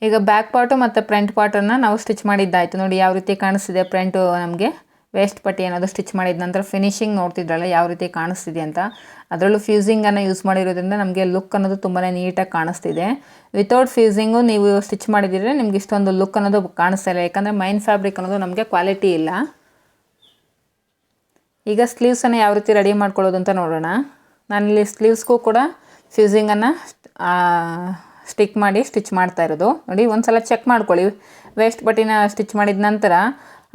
ಈಗ ಬ್ಯಾಕ್ ಪಾರ್ಟು ಮತ್ತು ಫ್ರಂಟ್ ಪಾರ್ಟನ್ನು ನಾವು ಸ್ಟಿಚ್ ಮಾಡಿದ್ದಾಯಿತು. ನೋಡಿ, ಯಾವ ರೀತಿ ಕಾಣಿಸ್ತಿದೆ ಫ್ರಂಟು ನಮಗೆ ವೇಸ್ಟ್ ಪಟ್ಟಿ ಅನ್ನೋದು ಸ್ಟಿಚ್ ಮಾಡಿದ ನಂತರ ಫಿನಿಶಿಂಗ್ ನೋಡ್ತಿದ್ರಲ್ಲ ಯಾವ ರೀತಿ ಕಾಣಿಸ್ತಿದೆ ಅಂತ. ಅದರಲ್ಲೂ ಫ್ಯೂಸಿಂಗನ್ನು ಯೂಸ್ ಮಾಡಿರೋದ್ರಿಂದ ನಮಗೆ ಲುಕ್ ಅನ್ನೋದು ತುಂಬಾ ನೀಟಾಗಿ ಕಾಣಿಸ್ತಿದೆ. ವಿತೌಟ್ ಫ್ಯೂಸಿಂಗು ನೀವು ಸ್ಟಿಚ್ ಮಾಡಿದರೆ ನಿಮ್ಗೆ ಇಷ್ಟೊಂದು ಲುಕ್ ಅನ್ನೋದು ಕಾಣಿಸ್ತಾ ಇಲ್ಲ, ಯಾಕಂದರೆ ಮೈನ್ ಫ್ಯಾಬ್ರಿಕ್ ಅನ್ನೋದು ನಮಗೆ ಕ್ವಾಲಿಟಿ ಇಲ್ಲ. ಈಗ ಸ್ಲೀವ್ಸನ್ನು ಯಾವ ರೀತಿ ರೆಡಿ ಮಾಡ್ಕೊಳ್ಳೋದು ಅಂತ ನೋಡೋಣ. ನಾನಿಲ್ಲಿ ಸ್ಲೀವ್ಸ್ಗೂ ಕೂಡ ಫ್ಯೂಸಿಂಗನ್ನು ಸ್ಟಿಕ್ ಮಾಡಿ ಸ್ಟಿಚ್ ಮಾಡ್ತಾ ಇರೋದು. ನೋಡಿ, ಒಂದು ಸಲ ಚೆಕ್ ಮಾಡ್ಕೊಳ್ಳಿ. ವೇಸ್ಟ್ ಪಟ್ಟಿನ ಸ್ಟಿಚ್ ಮಾಡಿದ ನಂತರ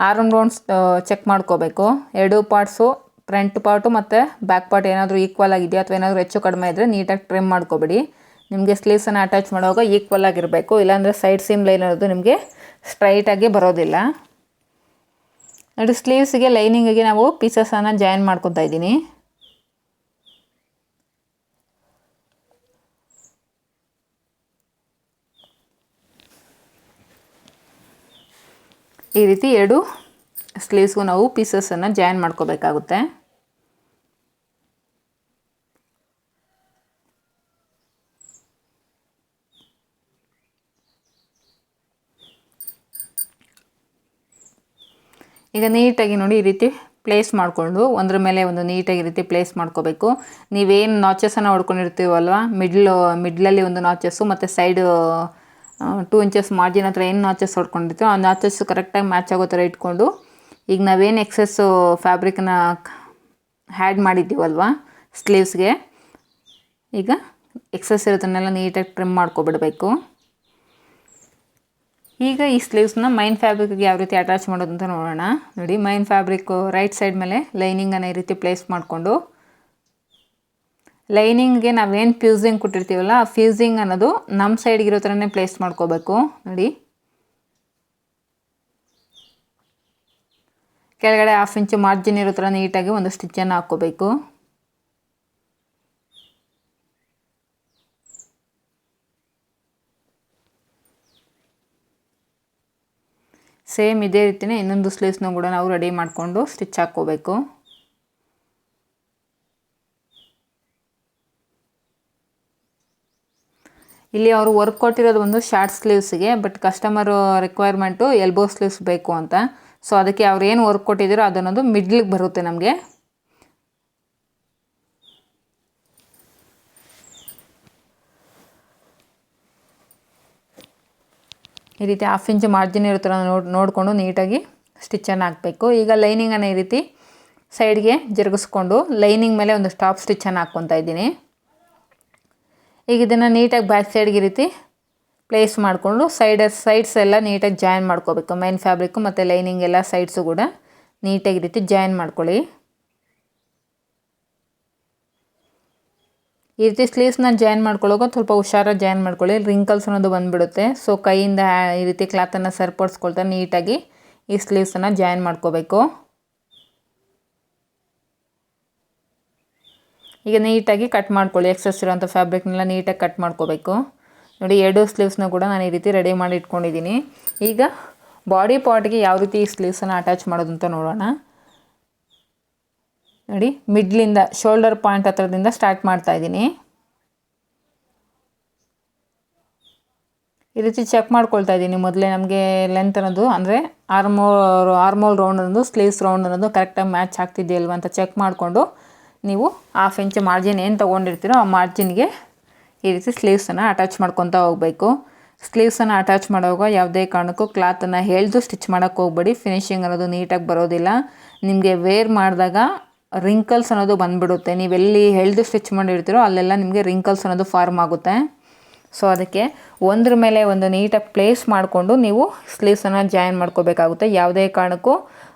ಆರ್ಮ್ ರೌಂಡ್ಸ್ ಚೆಕ್ ಮಾಡ್ಕೋಬೇಕು. ಎರಡೂ ಪಾರ್ಟ್ಸು ಫ್ರಂಟ್ ಪಾರ್ಟು ಮತ್ತು ಬ್ಯಾಕ್ ಪಾರ್ಟ್ ಏನಾದರೂ ಈಕ್ವಲ್ ಆಗಿದೆಯಾ ಅಥವಾ ಏನಾದರೂ ಹೆಚ್ಚು ಕಡಿಮೆ ಇದ್ದರೆ ನೀಟಾಗಿ ಟ್ರಿಮ್ ಮಾಡ್ಕೊಬೇಡಿ. ನಿಮಗೆ ಸ್ಲೀವ್ಸನ್ನು ಅಟ್ಯಾಚ್ ಮಾಡುವಾಗ ಈಕ್ವಲ್ ಆಗಿರಬೇಕು, ಇಲ್ಲಾಂದರೆ ಸೈಡ್ ಸೀಮ್ ಲೈನ್ ಅನ್ನೋದು ನಿಮಗೆ ಸ್ಟ್ರೈಟಾಗಿ ಬರೋದಿಲ್ಲ. ನೋಡಿ, ಸ್ಲೀವ್ಸಿಗೆ ಲೈನಿಂಗಿಗೆ ನಾವು ಪೀಸಸನ್ನು ಜಾಯಿನ್ ಮಾಡ್ಕೊತಾ ಇದ್ದೀನಿ. ಈ ರೀತಿ ಎರಡು ಸ್ಲೀವ್ಸ್ಗೂ ನಾವು ಪೀಸಸನ್ನು ಜಾಯಿನ್ ಮಾಡ್ಕೋಬೇಕಾಗುತ್ತೆ. ಈಗ ನೀಟಾಗಿ ನೋಡಿ ಈ ರೀತಿ ಪ್ಲೇಸ್ ಮಾಡಿಕೊಂಡು ಒಂದ್ರ ಮೇಲೆ ಒಂದು ನೀಟಾಗಿ ಈ ರೀತಿ ಪ್ಲೇಸ್ ಮಾಡ್ಕೋಬೇಕು. ನೀವೇನು ನಾಚಸನ್ನು ಹೊಡ್ಕೊಂಡಿರ್ತೀವಲ್ವ, ಮಿಡ್ಲಲ್ಲಿ ಒಂದು ನಾಚಸ್ಸು ಮತ್ತು ಸೈಡು 2 ಇಂಚಸ್ ಮಾರ್ಜಿನ್ ಹತ್ರ ಏನು ನಾಚಸ್ ಹೊಡ್ಕೊಂಡಿರ್ತೀವೋ ಆ ನಾಚಸ್ಸು ಕರೆಕ್ಟಾಗಿ ಮ್ಯಾಚ್ ಆಗೋ ಥರ ಇಟ್ಕೊಂಡು ಈಗ ನಾವೇನು ಎಕ್ಸೆಸ್ಸು ಫ್ಯಾಬ್ರಿಕನ್ನ ಹ್ಯಾಡ್ ಮಾಡಿದ್ದೀವಲ್ವ ಸ್ಲೀವ್ಸ್ಗೆ, ಈಗ ಎಕ್ಸೆಸ್ ಇರೋದನ್ನೆಲ್ಲ ನೀಟಾಗಿ ಟ್ರಿಮ್ ಮಾಡ್ಕೊಬಿಡಬೇಕು. ಈಗ ಈ ಸ್ಲೀವ್ಸ್ನ ಮೈನ್ ಫ್ಯಾಬ್ರಿಕ್ಗೆ ಯಾವ ರೀತಿ ಅಟ್ಯಾಚ್ ಮಾಡೋದು ಅಂತ ನೋಡೋಣ. ನೋಡಿ, ಮೈನ್ ಫ್ಯಾಬ್ರಿಕ್ಕು ರೈಟ್ ಸೈಡ್ ಮೇಲೆ ಲೈನಿಂಗನ್ನು ಈ ರೀತಿ ಪ್ಲೇಸ್ ಮಾಡಿಕೊಂಡು ಲೈನಿಂಗ್ಗೆ ನಾವೇನು ಫ್ಯೂಸಿಂಗ್ ಕೊಟ್ಟಿರ್ತೀವಲ್ಲ ಆ ಫ್ಯೂಸಿಂಗ್ ಅನ್ನೋದು ನಮ್ಮ ಸೈಡ್ಗಿರೋ ಥರನೇ ಪ್ಲೇಸ್ ಮಾಡ್ಕೋಬೇಕು. ನೋಡಿ, ಕೆಳಗಡೆ 1/2 ಇಂಚು ಮಾರ್ಜಿನ್ ಇರೋ ಥರ ನೀಟಾಗಿ ಒಂದು ಸ್ಟಿಚ್ಚನ್ನು ಹಾಕ್ಕೋಬೇಕು. ಸೇಮ್ ಇದೇ ರೀತಿಯೇ ಇನ್ನೊಂದು ಸ್ಲೀವ್ಸ್ನ ಕೂಡ ನಾವು ರೆಡಿ ಮಾಡಿಕೊಂಡು ಸ್ಟಿಚ್ ಹಾಕ್ಕೋಬೇಕು. ಇಲ್ಲಿ ಅವರು ವರ್ಕ್ ಕೊಟ್ಟಿರೋದು ಒಂದು ಶಾರ್ಟ್ ಸ್ಲೀವ್ಸ್ಗೆ, but customer requirement elbow sleeves ಬೇಕು ಅಂತ. ಸೊ ಅದಕ್ಕೆ ಅವ್ರು ಏನು ವರ್ಕ್ ಕೊಟ್ಟಿದ್ದೀರೋ ಅದನ್ನೊಂದು ಮಿಡ್ಲಿಗೆ ಬರುತ್ತೆ ನಮಗೆ. ಈ ರೀತಿ 1/2 ಇಂಚ್ ಮಾರ್ಜಿನ್ ಇರೋ ಥರ ನೋಡಿಕೊಂಡು ನೀಟಾಗಿ ಸ್ಟಿಚ್ಚನ್ನು ಹಾಕಬೇಕು. ಈಗ ಲೈನಿಂಗನ್ನು ಈ ರೀತಿ ಸೈಡ್ಗೆ ಜರುಗಿಸ್ಕೊಂಡು ಲೈನಿಂಗ್ ಮೇಲೆ ಒಂದು ಸ್ಟಾಪ್ ಸ್ಟಿಚ್ಚನ್ನು ಹಾಕ್ಕೊತಾ ಇದ್ದೀನಿ. ಈಗ ಇದನ್ನು ನೀಟಾಗಿ ಬ್ಯಾಕ್ ಸೈಡ್ಗೆ ಈ ರೀತಿ ಪ್ಲೇಸ್ ಮಾಡಿಕೊಂಡು ಸೈಡ್ಸ್ ಎಲ್ಲ ನೀಟಾಗಿ ಜಾಯಿನ್ ಮಾಡ್ಕೋಬೇಕು. ಮೈನ್ ಫ್ಯಾಬ್ರಿಕ್ಕು ಮತ್ತು ಲೈನಿಂಗ್ ಎಲ್ಲ ಸೈಡ್ಸು ಕೂಡ ನೀಟಾಗಿ ಈ ರೀತಿ ಜಾಯಿನ್ ಮಾಡ್ಕೊಳ್ಳಿ. ಈ ರೀತಿ ಸ್ಲೀವ್ಸ್ನ ಜಾಯಿನ್ ಮಾಡ್ಕೊಳ್ಳೋಕೆ ಸ್ವಲ್ಪ ಹುಷಾರಾಗಿ ಜಾಯಿನ್ ಮಾಡ್ಕೊಳ್ಳಿ, ರಿಂಕಲ್ಸ್ ಅನ್ನೋದು ಬಂದುಬಿಡುತ್ತೆ. ಸೊ ಕೈಯಿಂದ ಈ ರೀತಿ ಕ್ಲಾತನ್ನು ಸರಿಪಡಿಸ್ಕೊಳ್ತಾ ನೀಟಾಗಿ ಈ ಸ್ಲೀವ್ಸನ್ನು ಜಾಯಿನ್ ಮಾಡ್ಕೋಬೇಕು. ಈಗ ನೀಟಾಗಿ ಕಟ್ ಮಾಡ್ಕೊಳ್ಳಿ. ಎಕ್ಸಸ್ ಇರೋಂಥ ಫ್ಯಾಬ್ರಿಕ್ನೆಲ್ಲ ನೀಟಾಗಿ ಕಟ್ ಮಾಡ್ಕೋಬೇಕು. ನೋಡಿ 2 ಸ್ಲೀವ್ಸ್ನ ಕೂಡ ನಾನು ಈ ರೀತಿ ರೆಡಿ ಮಾಡಿ ಇಟ್ಕೊಂಡಿದ್ದೀನಿ. ಈಗ ಬಾಡಿ ಪಾರ್ಟ್ಗೆ ಯಾವ ರೀತಿ ಈ ಸ್ಲೀವ್ಸನ್ನು ಅಟ್ಯಾಚ್ ಮಾಡೋದು ಅಂತ ನೋಡೋಣ. ನೋಡಿ ಮಿಡ್ಲಿಂದ ಶೋಲ್ಡರ್ ಪಾಯಿಂಟ್ ಹತ್ರದಿಂದ ಸ್ಟಾರ್ಟ್ ಮಾಡ್ತಾ ಇದ್ದೀನಿ. ಈ ರೀತಿ ಚೆಕ್ ಮಾಡ್ಕೊಳ್ತಾ ಇದ್ದೀನಿ. ಮೊದಲೇ ನಮಗೆ ಲೆಂತ್ ಅನ್ನೋದು ಅಂದರೆ ಆರ್ಮೋಲ್ ರೌಂಡ್ ಅನ್ನೋದು ಸ್ಲೀವ್ಸ್ ರೌಂಡ್ ಅನ್ನೋದು ಕರೆಕ್ಟಾಗಿ ಮ್ಯಾಚ್ ಆಗ್ತಿದೆಯಲ್ವ ಅಂತ ಚೆಕ್ ಮಾಡಿಕೊಂಡು ನೀವು 1/2 ಇಂಚ್ ಮಾರ್ಜಿನ್ ಏನು ತೊಗೊಂಡಿರ್ತೀರೋ ಆ ಮಾರ್ಜಿನ್ಗೆ ಈ ರೀತಿ ಸ್ಲೀವ್ಸನ್ನು ಅಟ್ಯಾಚ್ ಮಾಡ್ಕೊತಾ ಹೋಗಬೇಕು. ಸ್ಲೀವ್ಸನ್ನು ಅಟ್ಯಾಚ್ ಮಾಡುವಾಗ ಯಾವುದೇ ಕಾರಣಕ್ಕೂ ಕ್ಲಾತನ್ನು ಎಳೆದು ಸ್ಟಿಚ್ ಮಾಡೋಕ್ಕೆ ಹೋಗಬೇಡಿ. ಫಿನಿಶಿಂಗ್ ಅನ್ನೋದು ನೀಟಾಗಿ ಬರೋದಿಲ್ಲ. ನಿಮಗೆ ವೇರ್ ಮಾಡಿದಾಗ ರಿಂಕಲ್ಸ್ ಅನ್ನೋದು ಬಂದುಬಿಡುತ್ತೆ. ನೀವೆಲ್ಲಿ ಎಳೆದು ಸ್ಟಿಚ್ ಮಾಡಿರ್ತೀರೋ ಅಲ್ಲೆಲ್ಲ ನಿಮಗೆ ರಿಂಕಲ್ಸ್ ಅನ್ನೋದು ಫಾರ್ಮ್ ಆಗುತ್ತೆ. ಸೊ ಅದಕ್ಕೆ ಒಂದ್ರ ಮೇಲೆ ಒಂದು ನೀಟಾಗಿ ಪ್ಲೇಸ್ ಮಾಡಿಕೊಂಡು ನೀವು ಸ್ಲೀವ್ಸನ್ನು ಜಾಯಿನ್ ಮಾಡ್ಕೋಬೇಕಾಗುತ್ತೆ. ಯಾವುದೇ ಕಾರಣಕ್ಕೂ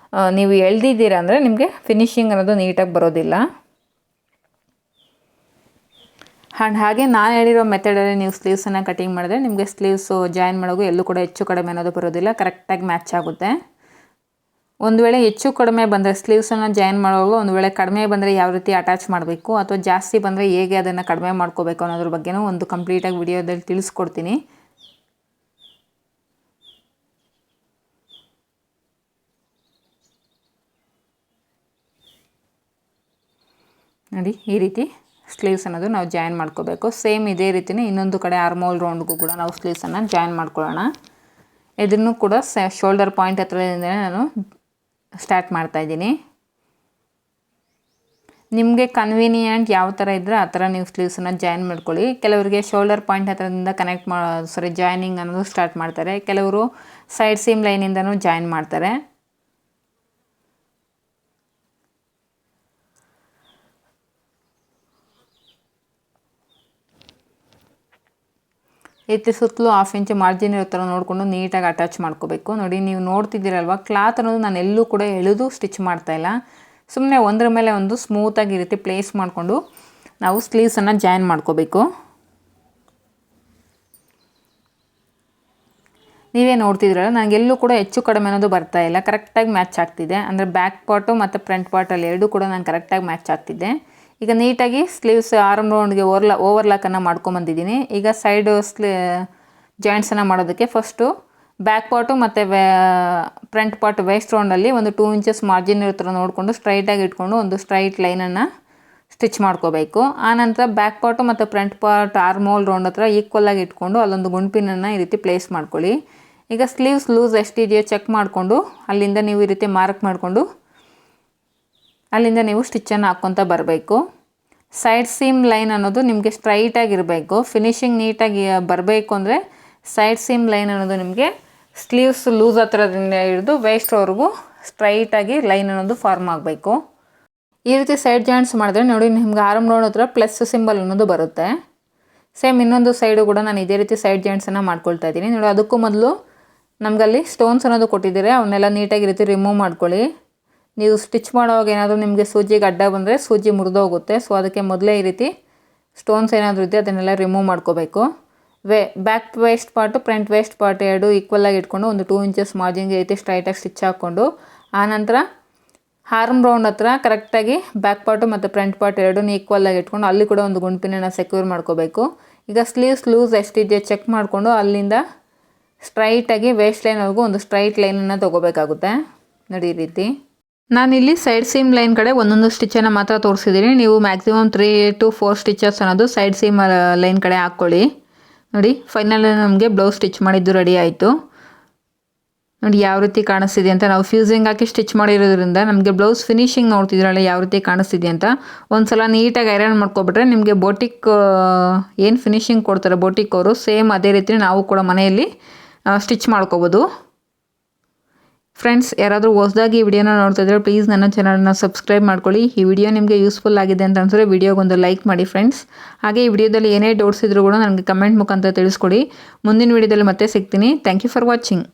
ನೀವು ಎಳೆದಿದ್ದೀರ ಅಂದರೆ ನಿಮಗೆ ಫಿನಿಶಿಂಗ್ ಅನ್ನೋದು ನೀಟಾಗಿ ಬರೋದಿಲ್ಲ. ಆ್ಯಂಡ್ ಹಾಗೆ ನಾನು ಹೇಳಿರೋ ಮೆಥಡಲ್ಲಿ ನೀವು ಸ್ಲೀವ್ಸನ್ನು ಕಟಿಂಗ್ ಮಾಡಿದ್ರೆ ನಿಮಗೆ ಸ್ಲೀವ್ಸು ಜಾಯಿನ್ ಮಾಡೋದು ಎಲ್ಲೂ ಕೂಡ ಹೆಚ್ಚು ಕಡಿಮೆ ಅನ್ನೋದು ಬರೋದಿಲ್ಲ, ಕರೆಕ್ಟಾಗಿ ಮ್ಯಾಚ್ ಆಗುತ್ತೆ. ಒಂದು ವೇಳೆ ಹೆಚ್ಚು ಕಡಿಮೆ ಬಂದರೆ ಸ್ಲೀವ್ಸನ್ನು ಜಾಯಿನ್ ಮಾಡುವಾಗ ಒಂದು ವೇಳೆ ಕಡಿಮೆ ಬಂದರೆ ಯಾವ ರೀತಿ ಅಟ್ಯಾಚ್ ಮಾಡಬೇಕು ಅಥವಾ ಜಾಸ್ತಿ ಬಂದರೆ ಹೇಗೆ ಅದನ್ನು ಕಡಿಮೆ ಮಾಡ್ಕೋಬೇಕು ಅನ್ನೋದ್ರ ಬಗ್ಗೆನೂ ಒಂದು ಕಂಪ್ಲೀಟಾಗಿ ವಿಡಿಯೋದಲ್ಲಿ ತಿಳಿಸ್ಕೊಡ್ತೀನಿ. ನೋಡಿ ಈ ರೀತಿ ಸ್ಲೀವ್ಸ್ ಅನ್ನೋದು ನಾವು ಜಾಯಿನ್ ಮಾಡ್ಕೋಬೇಕು. ಸೇಮ್ ಇದೇ ರೀತಿಯೇ ಇನ್ನೊಂದು ಕಡೆ ಆರ್ಮೋಲ್ ರೌಂಡ್ಗೂ ಕೂಡ ನಾವು ಸ್ಲೀವ್ಸನ್ನು ಜಾಯಿನ್ ಮಾಡ್ಕೊಳ್ಳೋಣ. ಇದನ್ನು ಕೂಡ ಶೋಲ್ಡರ್ ಪಾಯಿಂಟ್ ಹತ್ರದಿಂದಲೇ ನಾನು ಸ್ಟಾರ್ಟ್ ಮಾಡ್ತಾಯಿದ್ದೀನಿ. ನಿಮಗೆ ಕನ್ವೀನಿಯೆಂಟ್ ಯಾವ ಥರ ಇದ್ದರೆ ಆ ಥರ ನೀವು ಸ್ಲೀವ್ಸನ್ನು ಜಾಯಿನ್ ಮಾಡ್ಕೊಳ್ಳಿ. ಕೆಲವರಿಗೆ ಶೋಲ್ಡರ್ ಪಾಯಿಂಟ್ ಹತ್ರದಿಂದ ಜಾಯಿನಿಂಗ್ ಅನ್ನೋದು ಸ್ಟಾರ್ಟ್ ಮಾಡ್ತಾರೆ. ಕೆಲವರು ಸೈಡ್ ಸೀಮ್ ಲೈನಿಂದನೂ ಜಾಯಿನ್ ಮಾಡ್ತಾರೆ. ಈ ರೀತಿ ಸುತ್ತಲೂ 1/2 ಇಂಚ್ ಮಾರ್ಜಿನ್ ಇರೋ ಥರ ನೋಡಿಕೊಂಡು ನೀಟಾಗಿ ಅಟ್ಯಾಚ್ ಮಾಡ್ಕೋಬೇಕು. ನೋಡಿ ನೀವು ನೋಡ್ತಿದ್ದೀರಲ್ವ, ಕ್ಲಾತ್ ಅನ್ನೋದು ನಾನು ಎಲ್ಲೂ ಕೂಡ ಎಳೆದು ಸ್ಟಿಚ್ ಮಾಡ್ತಾಯಿಲ್ಲ. ಸುಮ್ಮನೆ ಒಂದರ ಮೇಲೆ ಒಂದು ಸ್ಮೂತಾಗಿ ಈ ರೀತಿ ಪ್ಲೇಸ್ ಮಾಡಿಕೊಂಡು ನಾವು ಸ್ಲೀವ್ಸನ್ನು ಜಾಯಿನ್ ಮಾಡ್ಕೋಬೇಕು. ನೀವೇ ನೋಡ್ತಿದ್ದೀರಲ್ಲ, ನನಗೆಲ್ಲೂ ಕೂಡ ಹೆಚ್ಚು ಕಡಿಮೆ ಅನ್ನೋದು ಬರ್ತಾಯಿಲ್ಲ, ಕರೆಕ್ಟಾಗಿ ಮ್ಯಾಚ್ ಆಗ್ತಿದೆ. ಅಂದರೆ ಬ್ಯಾಕ್ ಪಾರ್ಟು ಮತ್ತು ಫ್ರಂಟ್ ಪಾರ್ಟಲ್ಲಿ ಎರಡೂ ಕೂಡ ನಾನು ಕರೆಕ್ಟಾಗಿ ಮ್ಯಾಚ್ ಆಗ್ತಿದ್ದೆ. ಈಗ ನೀಟಾಗಿ ಸ್ಲೀವ್ಸ್ ಆರ್ಮ್ ರೌಂಡ್ಗೆ ಓವರ್ಲಾಕನ್ನು ಮಾಡ್ಕೊಂಬಂದಿದ್ದೀನಿ. ಈಗ ಸೈಡು ಜಾಯಿಂಟ್ಸನ್ನು ಮಾಡೋದಕ್ಕೆ ಫಸ್ಟು ಬ್ಯಾಕ್ ಪಾರ್ಟು ಮತ್ತು ಫ್ರಂಟ್ ಪಾರ್ಟ್ ವೇಸ್ಟ್ ರೌಂಡಲ್ಲಿ ಒಂದು 2 ಇಂಚಸ್ ಮಾರ್ಜಿನ್ ಇರೋ ಥರ ನೋಡಿಕೊಂಡು ಸ್ಟ್ರೈಟಾಗಿ ಇಟ್ಕೊಂಡು ಒಂದು ಸ್ಟ್ರೈಟ್ ಲೈನನ್ನು ಸ್ಟಿಚ್ ಮಾಡ್ಕೋಬೇಕು. ಆನಂತರ ಬ್ಯಾಕ್ ಪಾರ್ಟು ಮತ್ತು ಫ್ರಂಟ್ ಪಾರ್ಟ್ ಆರ್ಮೋಲ್ ರೌಂಡ್ ಹತ್ರ ಈಕ್ವಲಾಗಿ ಇಟ್ಕೊಂಡು ಅಲ್ಲೊಂದು ಗುಂಪಿನನ್ನು ಈ ರೀತಿ ಪ್ಲೇಸ್ ಮಾಡ್ಕೊಳ್ಳಿ. ಈಗ ಸ್ಲೀವ್ಸ್ ಲೂಸ್ ಎಷ್ಟಿದೆಯೋ ಚೆಕ್ ಮಾಡಿಕೊಂಡು ಅಲ್ಲಿಂದ ನೀವು ಈ ರೀತಿ ಮಾರ್ಕ್ ಮಾಡಿಕೊಂಡು ಅಲ್ಲಿಂದ ನೀವು ಸ್ಟಿಚ್ಚನ್ನು ಹಾಕ್ಕೊತ ಬರಬೇಕು. ಸೈಡ್ ಸೀಮ್ ಲೈನ್ ಅನ್ನೋದು ನಿಮಗೆ ಸ್ಟ್ರೈಟಾಗಿರಬೇಕು. ಫಿನಿಶಿಂಗ್ ನೀಟಾಗಿ ಬರಬೇಕು ಅಂದರೆ ಸೈಡ್ ಸೀಮ್ ಲೈನ್ ಅನ್ನೋದು ನಿಮಗೆ ಸ್ಲೀವ್ಸ್ ಲೂಸ್ ಹತ್ರದಿಂದ ಹಿಡಿದು ವೇಸ್ಟ್ವರೆಗೂ ಸ್ಟ್ರೈಟಾಗಿ ಲೈನ್ ಅನ್ನೋದು ಫಾರ್ಮ್ ಆಗಬೇಕು. ಈ ರೀತಿ ಸೈಡ್ ಜಾಯಿಂಟ್ಸ್ ಮಾಡಿದ್ರೆ ನೋಡಿ ನಿಮ್ಗೆ ಆರ್ಮ್ ರೌಂಡ್ ಹತ್ರ ಪ್ಲಸ್ ಸಿಂಬಲ್ ಅನ್ನೋದು ಬರುತ್ತೆ. ಸೇಮ್ ಇನ್ನೊಂದು ಸೈಡು ಕೂಡ ನಾನು ಇದೇ ರೀತಿ ಸೈಡ್ ಜಾಯಿಂಟ್ಸನ್ನು ಮಾಡ್ಕೊಳ್ತಾ ಇದ್ದೀನಿ. ನೋಡಿ ಅದಕ್ಕೂ ಮೊದಲು ನಮಗಲ್ಲಿ ಸ್ಟೋನ್ಸ್ ಅನ್ನೋದು ಕೊಟ್ಟಿದ್ದೀರಿ, ಅವನ್ನೆಲ್ಲ ನೀಟಾಗಿ ಈ ರೀತಿ ರಿಮೂವ್ ಮಾಡ್ಕೊಳ್ಳಿ. ನೀವು ಸ್ಟಿಚ್ ಮಾಡುವಾಗ ಏನಾದರೂ ನಿಮಗೆ ಸೂಜಿಗೆ ಅಡ್ಡ ಬಂದರೆ ಸೂಜಿ ಮುರಿದೋಗುತ್ತೆ. ಸೊ ಅದಕ್ಕೆ ಮೊದಲೇ ಈ ರೀತಿ ಸ್ಟೋನ್ಸ್ ಏನಾದರೂ ಇದೆ ಅದನ್ನೆಲ್ಲ ರಿಮೂವ್ ಮಾಡ್ಕೋಬೇಕು. Back waste part front waste part ಎರಡು ಈಕ್ವಲಾಗಿ ಇಟ್ಕೊಂಡು ಒಂದು 2 ಇಂಚಸ್ ಮಾರ್ಜಿನ್ಗೆ ಈ ರೀತಿ ಸ್ಟ್ರೈಟಾಗಿ ಸ್ಟಿಚ್ ಹಾಕ್ಕೊಂಡು ಆನಂತರ ಆರ್ಮ್ ರೌಂಡ್ ಹತ್ರ ಕರೆಕ್ಟಾಗಿ ಬ್ಯಾಕ್ ಪಾರ್ಟು ಮತ್ತು ಫ್ರಂಟ್ ಪಾರ್ಟ್ ಎರಡೂ ಈಕ್ವಲಾಗಿ ಇಟ್ಕೊಂಡು ಅಲ್ಲಿ ಕೂಡ ಒಂದು ಗುಂಪಿನನ್ನು ಸೆಕ್ಯೂರ್ ಮಾಡ್ಕೋಬೇಕು. ಈಗ ಸ್ಲೀವ್ಸ್ ಲೂಸ್ ಎಷ್ಟಿದೆಯೋ ಚೆಕ್ ಮಾಡಿಕೊಂಡು ಅಲ್ಲಿಂದ ಸ್ಟ್ರೈಟಾಗಿ ವೇಸ್ಟ್ ಲೈನ್ವರೆಗೂ ಒಂದು ಸ್ಟ್ರೈಟ್ ಲೈನನ್ನು ತೊಗೋಬೇಕಾಗುತ್ತೆ. ನೋಡಿ ಈ ರೀತಿ ನಾನಿಲ್ಲಿ ಸೈಡ್ ಸೀಮ್ ಲೈನ್ ಕಡೆ ಒಂದೊಂದು ಸ್ಟಿಚ್ಚನ್ನು ಮಾತ್ರ ತೋರಿಸಿದ್ದೀನಿ. ನೀವು ಮ್ಯಾಕ್ಸಿಮಮ್ 3 to 4 ಸ್ಟಿಚಸ್ ಅನ್ನೋದು ಸೈಡ್ ಸೀಮ್ ಲೈನ್ ಕಡೆ ಹಾಕ್ಕೊಳ್ಳಿ. ನೋಡಿ ಫೈನಲ್ ನಮಗೆ ಬ್ಲೌಸ್ ಸ್ಟಿಚ್ ಮಾಡಿದ್ದು ರೆಡಿ ಆಯಿತು. ನೋಡಿ ಯಾವ ರೀತಿ ಕಾಣಿಸ್ತಿದೆ ಅಂತ. ನಾವು ಫ್ಯೂಸಿಂಗ್ ಹಾಕಿ ಸ್ಟಿಚ್ ಮಾಡಿರೋದ್ರಿಂದ ನಮಗೆ ಬ್ಲೌಸ್ ಫಿನಿಶಿಂಗ್ ನೋಡ್ತಿದ್ರಲ್ಲ ಯಾವ ರೀತಿ ಕಾಣಿಸ್ತಿದೆ ಅಂತ. ಒಂದು ಸಲ ನೀಟಾಗಿ ಐರನ್ ಮಾಡ್ಕೊಬಿಟ್ರೆ ನಿಮಗೆ ಬೋಟಿಕ್ ಏನು ಫಿನಿಶಿಂಗ್ ಕೊಡ್ತಾರೆ ಬೋಟಿಕ್ ಅವರು ಸೇಮ್ ಅದೇ ರೀತಿ ನಾವು ಕೂಡ ಮನೆಯಲ್ಲಿ ಸ್ಟಿಚ್ ಮಾಡ್ಕೋಬೋದು. ಫ್ರೆಂಡ್ಸ್, ಯಾರಾದರೂ ಹೊಸದಾಗಿ ಈ ವಿಡಿಯೋನ ನೋಡ್ತಾ ಇದ್ದರೆ ಪ್ಲೀಸ್ ನನ್ನ ಚಾನಲ್ನ ಸಬ್ಸ್ಕ್ರೈಬ್ ಮಾಡ್ಕೊಳ್ಳಿ. ಈ ವಿಡಿಯೋ ನಿಮಗೆ ಯೂಸ್ಫುಲ್ ಆಗಿದೆ ಅಂತ ಅನ್ಸಿದ್ರೆ ವಿಡಿಯೋಗೊಂದು ಲೈಕ್ ಮಾಡಿ ಫ್ರೆಂಡ್ಸ್. ಹಾಗೆ ಈ ವಿಡಿಯೋದಲ್ಲಿ ಏನೇ ಡೌಟ್ಸ್ ಇದ್ರೂ ಕೂಡ ನನಗೆ ಕಮೆಂಟ್ ಮುಖಾಂತರ ತಿಳಿಸ್ಕೊಡಿ. ಮುಂದಿನ ವಿಡಿಯೋದಲ್ಲಿ ಮತ್ತೆ ಸಿಗ್ತೀನಿ. Thank you for watching.